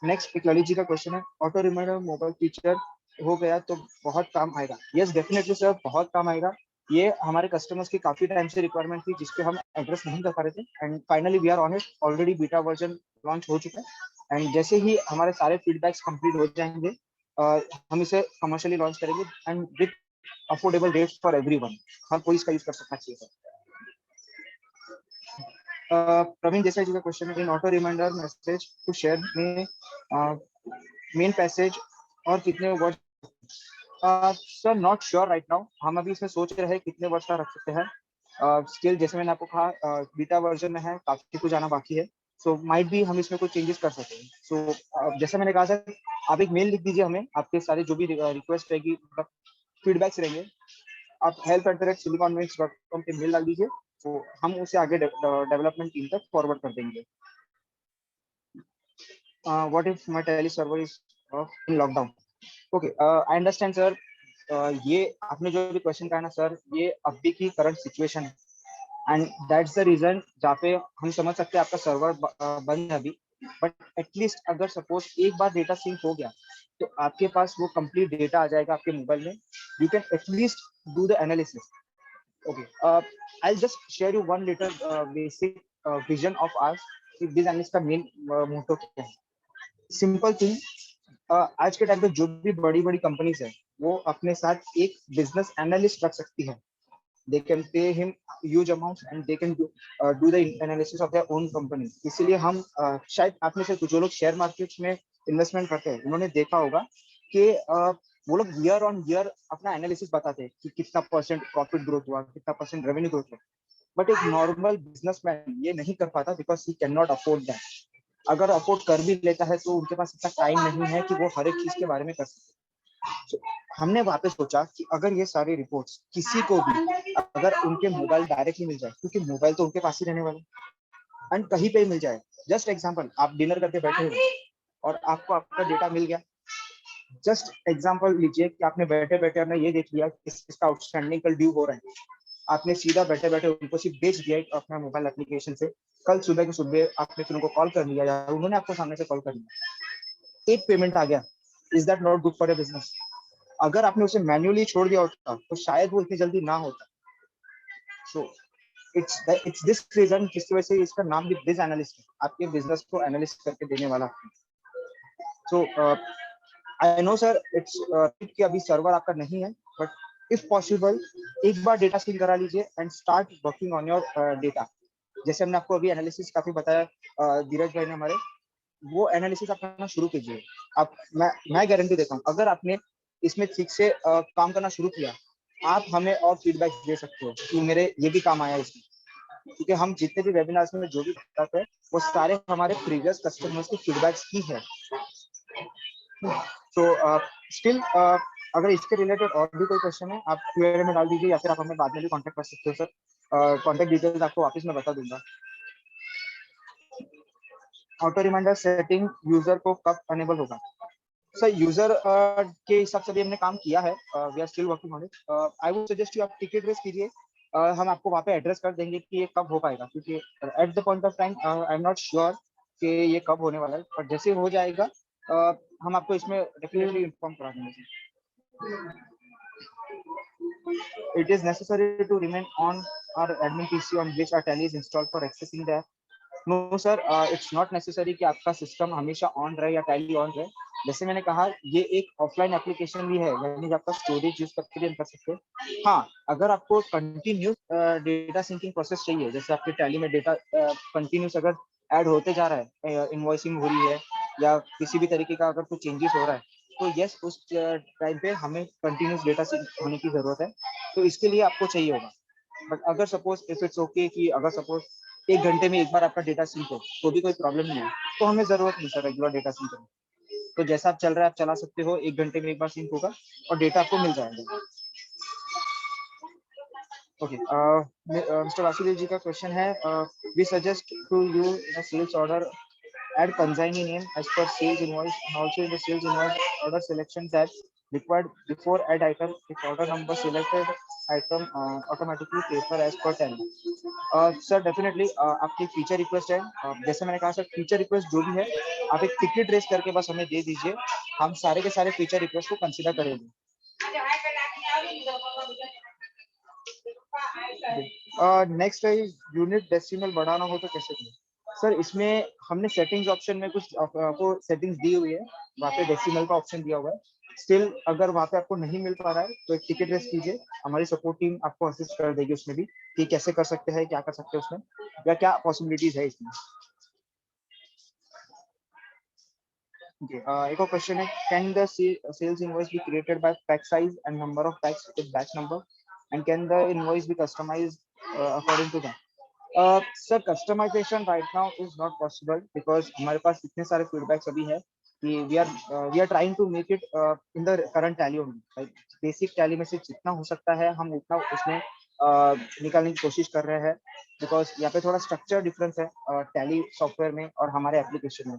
नेक्स्ट एक ललित जी का क्वेश्चन है, ऑटो रिमाइंडर मोबाइल फीचर हो गया तो बहुत काम आएगा। यस डेफिनेटली सर, बहुत काम आएगा। ये हमारे कस्टमर्स की काफी टाइम से रिक्वायरमेंट थी जिसपे हम एड्रेस नहीं कर पा रहे थे, and finally we are on it. Already beta version launch हो चुका है, एंड जैसे ही हमारे सारे फीडबैक्स कंप्लीट हो जाएंगे हम इसे कमर्शियली लॉन्च करेंगे, and with affordable rates for everyone. हर कोई इसका यूज कर सकना चाहिए सर। प्रवीण देसाई जी का क्वेश्चन है, in auto reminder message to share में मेन पैसेज और कितने word? Sir not sure right now, हम अभी इसमें सोच रहे हैं कितने वर्ष का रख सकते हैं। स्टिल जैसे मैंने आपको कहा बीटा वर्जन में है, काफी कुछ आना बाकी है, सो माइट भी हम इसमें कुछ चेंजेस कर सकते हैं। सो जैसे मैंने कहा सर, आप एक मेल लिख दीजिए हमें, आपके सारे जो भी रिक्वेस्ट रहेगी, मतलब फीडबैक्स रहेंगे, आप help@siliconwings.com पे मेल डाल दीजिए, तो हम उसे आगे डेवलपमेंट टीम तक फॉरवर्ड कर देंगे। What if my Tally server is in lockdown? Okay, I understand sir. ये आपने जो भी क्वेश्चन कहा ना सर, ये अभी की करंट सिचुएशन है, एंड दैट्स द रीजन जहाँ पे हम समझ सकते हैं आपका सर्वर बंद है अभी। बट एटलीस्ट अगर सपोज एक बार डेटा सिंक हो गया तो आपके पास वो कंप्लीट डेटा आ जाएगा आपके मोबाइल में, you can at least do the analysis. Okay, I'll just share you one little basic vision of us कि बिज एनालिस्ट का मेन मोटो क्या है। सिंपल थिंग, आज के टाइम पे जो भी बड़ी बड़ी कंपनीज है वो अपने साथ एक बिजनेस एनालिस्ट रख सकती है। They can pay him huge amounts and they can do the analysis of their own company. इसीलिए हम शायद आपने से जो लोग शेयर मार्केट में इन्वेस्टमेंट करते हैं उन्होंने देखा होगा कि वो लोग ईयर ऑन ईयर अपना एनालिसिस बताते हैं कि कितना परसेंट प्रॉफिट ग्रोथ हुआ, कितना परसेंट रेवेन्यू ग्रोथ हुआ। बट एक नॉर्मल बिजनेसमैन ये नहीं कर पाता because he can not afford that. अगर अफोर्ड कर भी लेता है तो उनके पास इतना टाइम नहीं है कि वो हर एक चीज के बारे में कर सके। So, हमने वहां पे सोचा कि अगर ये सारी रिपोर्ट्स किसी को भी अगर उनके मोबाइल डायरेक्टली मिल जाए, क्योंकि मोबाइल तो उनके पास ही रहने वाला, एंड कहीं पे ही मिल जाए। जस्ट एग्जांपल, आप डिनर करके बैठे हो और आपको आपका डेटा मिल गया। जस्ट एग्जांपल लीजिए कि आपने बैठे बैठे आपने ये देख लिया कि इसका आउटस्टैंडिंग कल ड्यू हो रहा है, आपने सीधा बैठे बैठे उनको सिर्फ भेज दिया अपना मोबाइल एप्लीकेशन से। कल सुबह के सुबह आपने फिर उनको कॉल कर लिया या उन्होंने आपको सामने से कॉल कर लिया, एक पेमेंट आ गया। Is that not good for a business? अगर आपने उसे मैन्युअली छोड़ दिया होता तो शायद वो इतनी जल्दी ना होता। सो इट्स दिस रीजन जिसकी वजह से इसका नाम भी बिज एनालिस्ट है, आपके बिजनेस को एनालिस्ट करके देने वाला। सो आई नो सर इट्स कि अभी सर्वर आपका नहीं है, बट इफ पॉसिबल एक बार डेटा सिंक करा लीजिए and start working on your data. जैसे हमने आपको अभी एनालिसिस काफी बताया धीरज भाई ने हमारे, वो एनालिसिस आप करना शुरू कीजिए। आप मैं गारंटी देता हूँ अगर आपने इसमें ठीक से काम करना शुरू किया, आप हमें और फीडबैक दे सकते हो कि मेरे ये भी काम आया इसमें। क्योंकि हम जितने भी वेबिनार्स में जो भी बताते हैं वो सारे हमारे प्रीवियस कस्टमर्स की फीडबैक्स की है। तो स्टिल अगर इसके रिलेटेड और भी कोई क्वेश्चन है आप क्यूएनए में डाल दीजिए या फिर आप हमें बाद में भी कांटेक्ट कर सकते हो सर। कांटेक्ट डिटेल्स आपको वापस में बता दूंगा। ऑटो रिमाइंडर सेटिंग यूजर को कब अनेबल होगा? सर यूजर के हिसाब से भी हमने काम किया है, we are still working on it. I would suggest you आप टिकट रेस कीजिए, हम आपको वहाँ पे एड्रेस कर देंगे कि ये कब हो पाएगा, क्योंकि at the point of time I am not sure कि ये कब होने वाला है, पर जैसे हो जाएगा हम आपको इसमें डेफिनेटली इन्फॉर्म करा देंगे। It is necessary to remain on our admin PC on which our Tally is installed for accessing the app. No sir, it's not necessary कि आपका सिस्टम हमेशा ऑन रहे या टैली ऑन रहे. जैसे मैंने कहा ये एक ऑफलाइन एप्लीकेशन भी है, यानी आपका स्टोरेज यूज करके भी कर सकते हो. हाँ, अगर आपको कंटिन्यूस डेटा सिंकिंग प्रोसेस चाहिए, जैसे आपके टैली में डेटा कंटिन्यूस अगर ऐड होते जा रहा है, इनवॉइसिंग हो रही है या किसी भी तरीके का अगर कुछ चेंजेस हो रहा है, तो यस उस टाइम पे हमें कंटिन्यूस डेटा सिंक होने की जरूरत है, तो इसके लिए आपको चाहिए होगा. बट अगर सपोज इफ इट्स ओके कि अगर सपोज 1 घंटे में एक बार आपका डेटा सिंक हो तो भी कोई प्रॉब्लम नहीं है, तो हमें जरूरत नहीं सर रेगुलर डेटा सिंक करने. तो जैसा आप चल रहा है आप चला सकते हो, 1 घंटे में एक बार सिंक होगा और डेटा आपको मिल जाएगा. ओके, मिस्टर वासुदेव जी का क्वेश्चन है, we suggest to you the sales order add consignee name as per sales invoice and also in the sales invoice order selection tab required before add item if order number selected item automatically paper as per tally. Sir definitely आपकी feature request है, जैसे मैंने कहा sir feature request जो भी है आप एक टिकट रेस करके बस हमें दे दीजिए, हम सारे के सारे फीचर रिक्वेस्ट को कंसीडर करेंगे. नेक्स्ट है यूनिट डेसिमल बढ़ाना हो तो कैसे करें. सर इसमें हमने सेटिंग्स ऑप्शन में कुछ आपको सेटिंग्स दी हुई है, वहाँ पे डेसिमल का ऑप्शन दिया हुआ है. स्टिल अगर वहाँ पे आपको नहीं मिल पा रहा है तो एक टिकट रेस कीजिए, हमारी सपोर्ट टीम आपको असिस्ट कर देगी उसमें भी कि कैसे कर सकते हैं, क्या कर सकते हैं उसमें, या क्या पॉसिबिलिटीज है इसमें. एक और क्वेश्चन है, can the sales invoice be created by pack size and number of packs with batch number and can the invoice be customised according to that. Sir customisation right now is not possible because हमारे पास इतने सारे feedbacks अभी है कि we are trying to make it in the current Tally only. Basic Tally में से जितना हो सकता है हम उतना उसमें निकालने की कोशिश कर रहे हैं, बिकॉज यहाँ पे थोड़ा स्ट्रक्चर डिफरेंस है टैली सॉफ्टवेयर में और हमारे एप्लीकेशन में.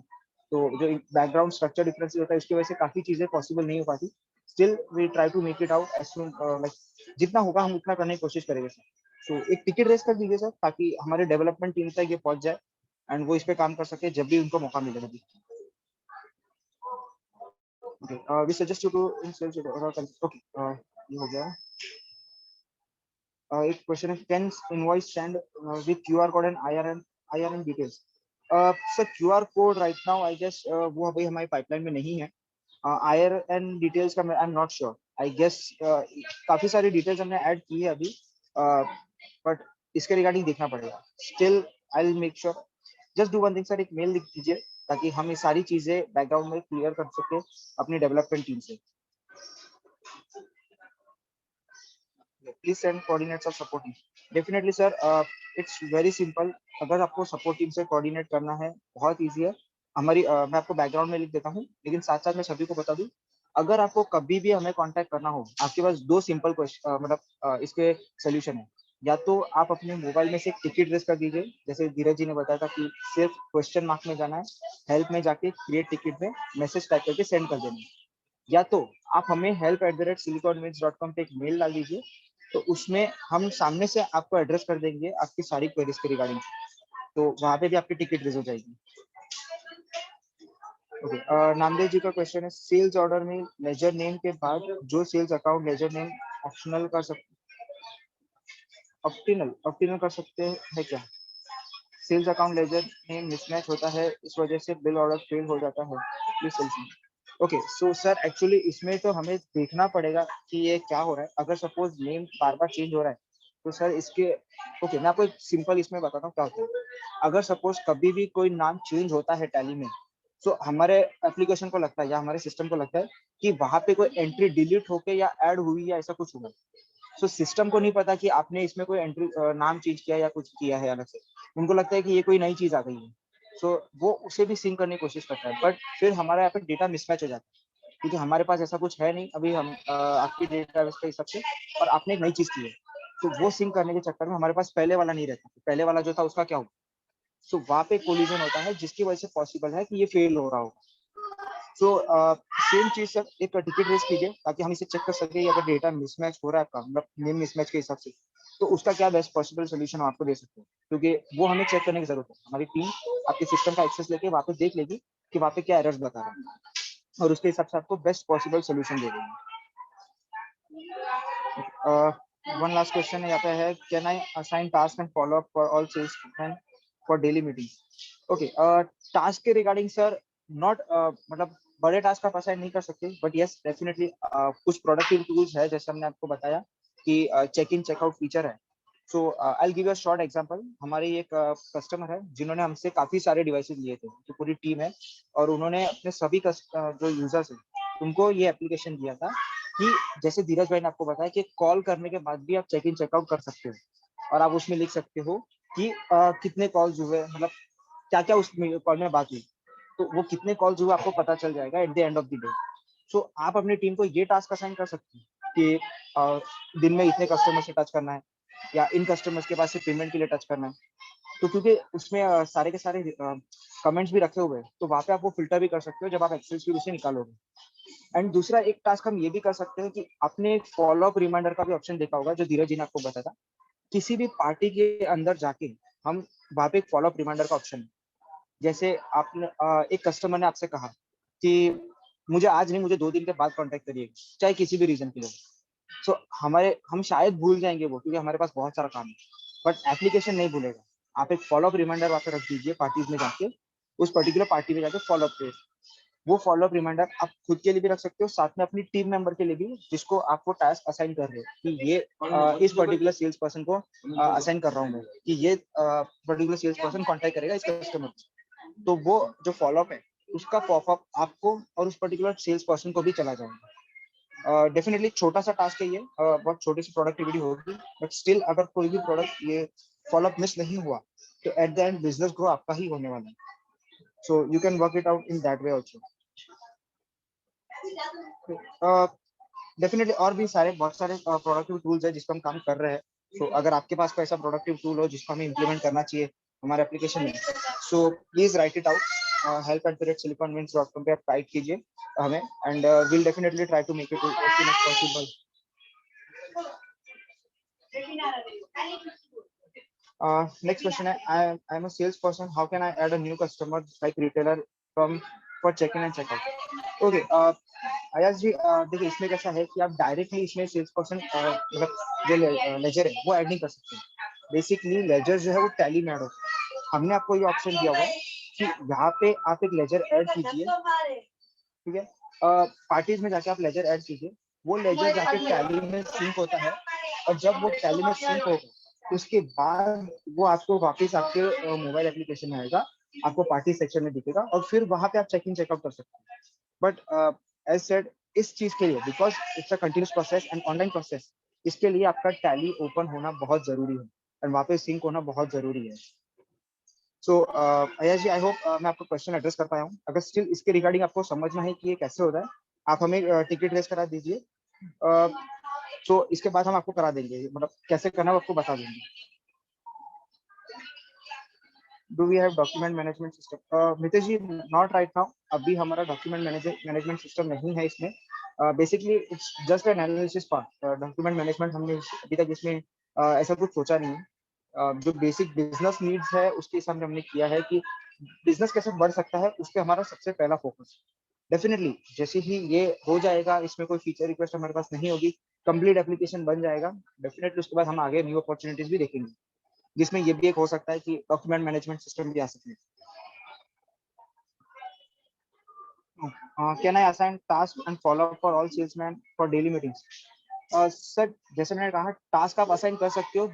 तो जो बैकग्राउंड स्ट्रक्चर डिफरेंस होता है उसकी वजह से काफी चीजें पॉसिबल नहीं हो पाती. Still we try to make it out as soon, like जितना होगा हम उतना करने की कोशिश करेंगे सर. तो एक टिकट रेस कर दीजिए सर ताकि हमारे डेवलपमेंट टीम तक ये पहुंच जाए एंड वो इस पे काम कर सके जब भी उनको मौका मिलेगा. Okay, we suggest you to okay, ये हो गया. एक क्वेश्चन है, can invoice send with QR code and IRN details. Sir QR code right now I guess वो अभी हमारी पाइपलाइन में नहीं है. आईआरएन डिटेल्स का I am not sure. I guess काफी सारी डिटेल्स हमने ऐड की है अभी, बट इसके रिगार्डिंग देखना पड़ेगा. Still I will make sure. Just do one thing sir, एक मेल लिख दीजिए ताकि हम ये सारी चीजें बैकग्राउंड में क्लियर कर सके अपनी डेवलपमेंट टीम से. Please send coordinates of support team. Definitely sir, it's very simple. अगर आपको सपोर्ट टीम से कोऑर्डिनेट करना है बहुत इजी है. हमारी मैं आपको बैकग्राउंड में लिख देता हूँ, लेकिन साथ साथ मैं सभी को बता दूं, अगर आपको कभी भी हमें कांटेक्ट करना हो, आपके पास दो सिंपल क्वेश्चन मतलब इसके सोल्यूशन है. या तो आप अपने मोबाइल में से एक टिकट रेस कर दीजिए, जैसे धीरज जी ने बताया था कि सिर्फ क्वेश्चन मार्क में जाना है, हेल्प में जाके क्रिएट टिकट में मैसेज टाइप करके सेंड कर देना है. या तो आप हमें help@siliconwins.com पे एक मेल डाल दीजिए, तो उसमें हम सामने से आपको एड्रेस कर देंगे आपकी सारी क्वेरीज के रिगार्डिंग, तो वहां पे भी आपकी टिकट रेज हो जाएगी. ओके, नामदेव जी का क्वेश्चन है, सेल्स ऑर्डर में लेजर नेम के बाद जो sales account ledger name optional कर सकते ऑप्टिनल कर सकते हैं क्या. Sales account ledger name mismatch होता है, इस वजह से बिल ऑर्डर फेल हो जाता है. Please sales. Okay, so sir actually इसमें तो हमें देखना पड़ेगा कि ये क्या हो रहा है. अगर सपोज नेम बार बार चेंज हो रहा है तो सर इसके ओके मैं आपको एक सिंपल इसमें बताता हूँ क्या होता है. अगर सपोज कभी भी कोई नाम चेंज होता है टैली में, तो हमारे एप्लीकेशन को लगता है या हमारे सिस्टम को लगता है कि वहां पे कोई एंट्री डिलीट होके या ऐड हुई या ऐसा कुछ हुआ. सो सिस्टम को नहीं पता कि आपने इसमें कोई एंट्री नाम चेंज किया या कुछ किया है अलग से. उनको लगता है कि ये कोई नई चीज आ गई है, सो वो उसे भी सिंक करने की कोशिश करता है, बट फिर हमारे यहाँ पे डेटा मिसमैच हो जाता है क्योंकि हमारे पास ऐसा कुछ है नहीं अभी हम आपकी डेटा के हिसाब से, और आपने एक नई चीज की है, तो वो सिंक करने के चक्कर में हमारे पास पहले वाला नहीं रहता. पहले वाला जो था उसका क्या हुआ. सो वहाँ पे कोलिजन होता है जिसकी वजह से पॉसिबल है कि ये फेल हो रहा होगा. सो सेम चीज सर एक टिकट रेस कीजिए ताकि हम इसे चेक कर सके अगर डेटा मिसमैच हो रहा है आपका मतलब नेम मिसमैच के हिसाब से, तो उसका क्या बेस्ट पॉसिबल सोल्यूशन आपको दे सकते हैं, क्योंकि वो हमें चेक करने की जरूरत है. हमारी टीम आपके सिस्टम का एक्सेस लेके वहाँ पे देख लेगी कि वहाँ पे क्या एरर्स बता रहे हैं और उसके हिसाब से आपको बेस्ट पॉसिबल सोल्यूशन दे देंगे. वन लास्ट क्वेश्चन यहाँ पे है, can I assign task and follow up for all salesman for daily meeting. Okay, task के रिगार्डिंग सर नॉट मतलब बड़े टास्क आप असाइन नहीं कर सकते, बट यस डेफिनेटली कुछ प्रोडक्टिव टूल्स है, जैसे हमने आपको बताया कि चेक इन चेकआउट फीचर है। So I give a short example. हमारे एक कस्टमर है जिन्होंने हमसे काफी सारे डिवाइसेस लिए थे, जो पूरी टीम है, और उन्होंने अपने सभी जो यूजर्स हैं उनको ये एप्लीकेशन दिया था कि जैसे धीरज भाई ने आपको बताया कि कॉल करने के बाद भी आप चेक इन चेकआउट कर सकते हो, और आप उसमें लिख सकते हो कि कितने कॉल्स हुए, मतलब क्या क्या उस कॉल में बात हुई, तो वो कितने कॉल्स हुए आपको पता चल जाएगा at the end of the day. So आप अपनी टीम को ये टास्क असाइन कर सकते हैं कि दिन में इतने कस्टमर से टच करना है, या इन कस्टमर्स के पास से पेमेंट के लिए टच करना है। तो क्योंकि उसमें सारे के सारे कमेंट्स भी रखे हुए हैं, तो वहाँ पे आप वो फिल्टर भी कर सकते हो जब आप एक्सेल शीट उसे निकालोगे। एंड दूसरा एक टास्क हम ये भी कर सकते हैं कि आपने एक फॉलो अप रिमाइंडर का भी ऑप्शन देखा होगा, जो धीरज जी ने आपको बताया था। किसी भी पार्टी के अंदर जाके हम वहाँ पे एक फॉलो अप रिमाइंडर का ऑप्शन है। जैसे आपने एक कस्टमर ने आपसे कहा कि मुझे आज नहीं, मुझे 2 दिन के बाद कांटेक्ट करिए, चाहे किसी भी रीजन के लिए। सो हम शायद भूल जाएंगे वो, क्योंकि हमारे पास बहुत सारा काम है, बट एप्लीकेशन नहीं भूलेगा। आप एक फॉलो अप रिमाइंडर वहाँ पे रख दीजिए पार्टीज में जाके, उस पर्टिकुलर पार्टी में जाके फॉलो अप करिए। वो फॉलो अप रिमाइंडर आप खुद के लिए भी रख सकते हो, साथ में अपनी टीम मेंबर के लिए भी, जिसको आपको टास्क असाइन कर रहे हो कि ये इस पर्टिकुलर सेल्स पर्सन को असाइन कर रहा हूँ मैं, कि ये पर्टिकुलर सेल्स पर्सन कॉन्टेक्ट करेगा इस कस्टमर। तो वो जो फॉलो अप है उसका पॉपअप आपको और उस पर्टिकुलर सेल्स पर्सन को भी चला जाएगा। डेफिनेटली छोटा सा टास्क है ये, बहुत छोटी सी प्रोडक्टिविटी होगी, बट स्टिल अगर कोई भी प्रोडक्ट ये फॉलो अप मिस नहीं हुआ, तो eight the and business grow आपका ही होने वाला है। So you can work it out in that way also. Definitely और भी बहुत सारे प्रोडक्टिव टूल्स है जिस पर हम काम कर रहे हैं। सो अगर आपके पास कोई ऐसा प्रोडक्टिव टूल हो जिसको हमें इम्प्लीमेंट करना चाहिए हमारे एप्लीकेशन में, so please right it out. help@siliconwins.com पे आप टाइप कीजिए हमें, and we'll definitely try to make it as soon as possible. Next question है, I'm a salesperson. How can I add a new customer like retailer for check-in and check-out? Okay, Ayaz जी, देखिए इसमें कैसा है कि आप directly इसमें sales person मतलब जो लेजर है वो ऐड नहीं कर सकते। बेसिकली लेजर जो है वो टैली में ऐड होता है। हमने आपको ये ऑप्शन दिया हुआ है कि यहाँ पे आप एक लेजर ऐड कीजिए, ठीक है। पार्टीज में जाके आप लेजर ऐड कीजिए, वो लेजर जाके टैली में सिंक होता है, और जब वो टैली में सिंक होगा उसके बाद वो आपको वापस आपके मोबाइल एप्लीकेशन में आएगा, आपको पार्टी सेक्शन में दिखेगा, और फिर वहां पे आप चेक इन चेकआउट कर सकते हैं। बट एज सेड, इस चीज के लिए because it's a continuous process and online process, इसके लिए आपका टैली ओपन होना बहुत जरूरी है, एंड वहाँ पे सिंक होना बहुत जरूरी है। सो अयश जी, आई होप मैं आपको क्वेश्चन एड्रेस कर पाया हूँ। अगर स्टिल इसके रिगार्डिंग आपको समझना है कि ये कैसे होता है, आप हमें टिकट रेस करा दीजिए। तो इसके बाद हम आपको करा देंगे, मतलब कैसे करना है आपको बता देंगे। Do we have document management system? Mitesh ji, not right now. अभी हमारा डॉक्यूमेंट मैनेजमेंट सिस्टम नहीं है इसमें। Basically it's just an analysis part. Document management हमने अभी तक इसमें ऐसा कुछ सोचा नहीं है। जो बेसिक बिजनेस नीड्स है उसके हिसाब से हमने किया है कि बिजनेस कैसे बढ़ सकता है, उस पर हमारा सबसे पहला फोकस। डेफिनेटली जैसे ही ये हो जाएगा, इसमें कोई फीचर रिक्वेस्ट हमारे पास नहीं होगी, कंप्लीट एप्लीकेशन बन जाएगा, डेफिनेटली उसके बाद हम आगे न्यू अपॉर्चुनिटीज भी देखेंगे, जिसमें ये भी एक हो सकता है कि डॉक्यूमेंट मैनेजमेंट सिस्टम भी आ सकते हैं। Can I assign task and follow up for all salesman for daily meetings? Sir, जैसे मैंने कहा, टास्क आप असाइन कर सकते हो,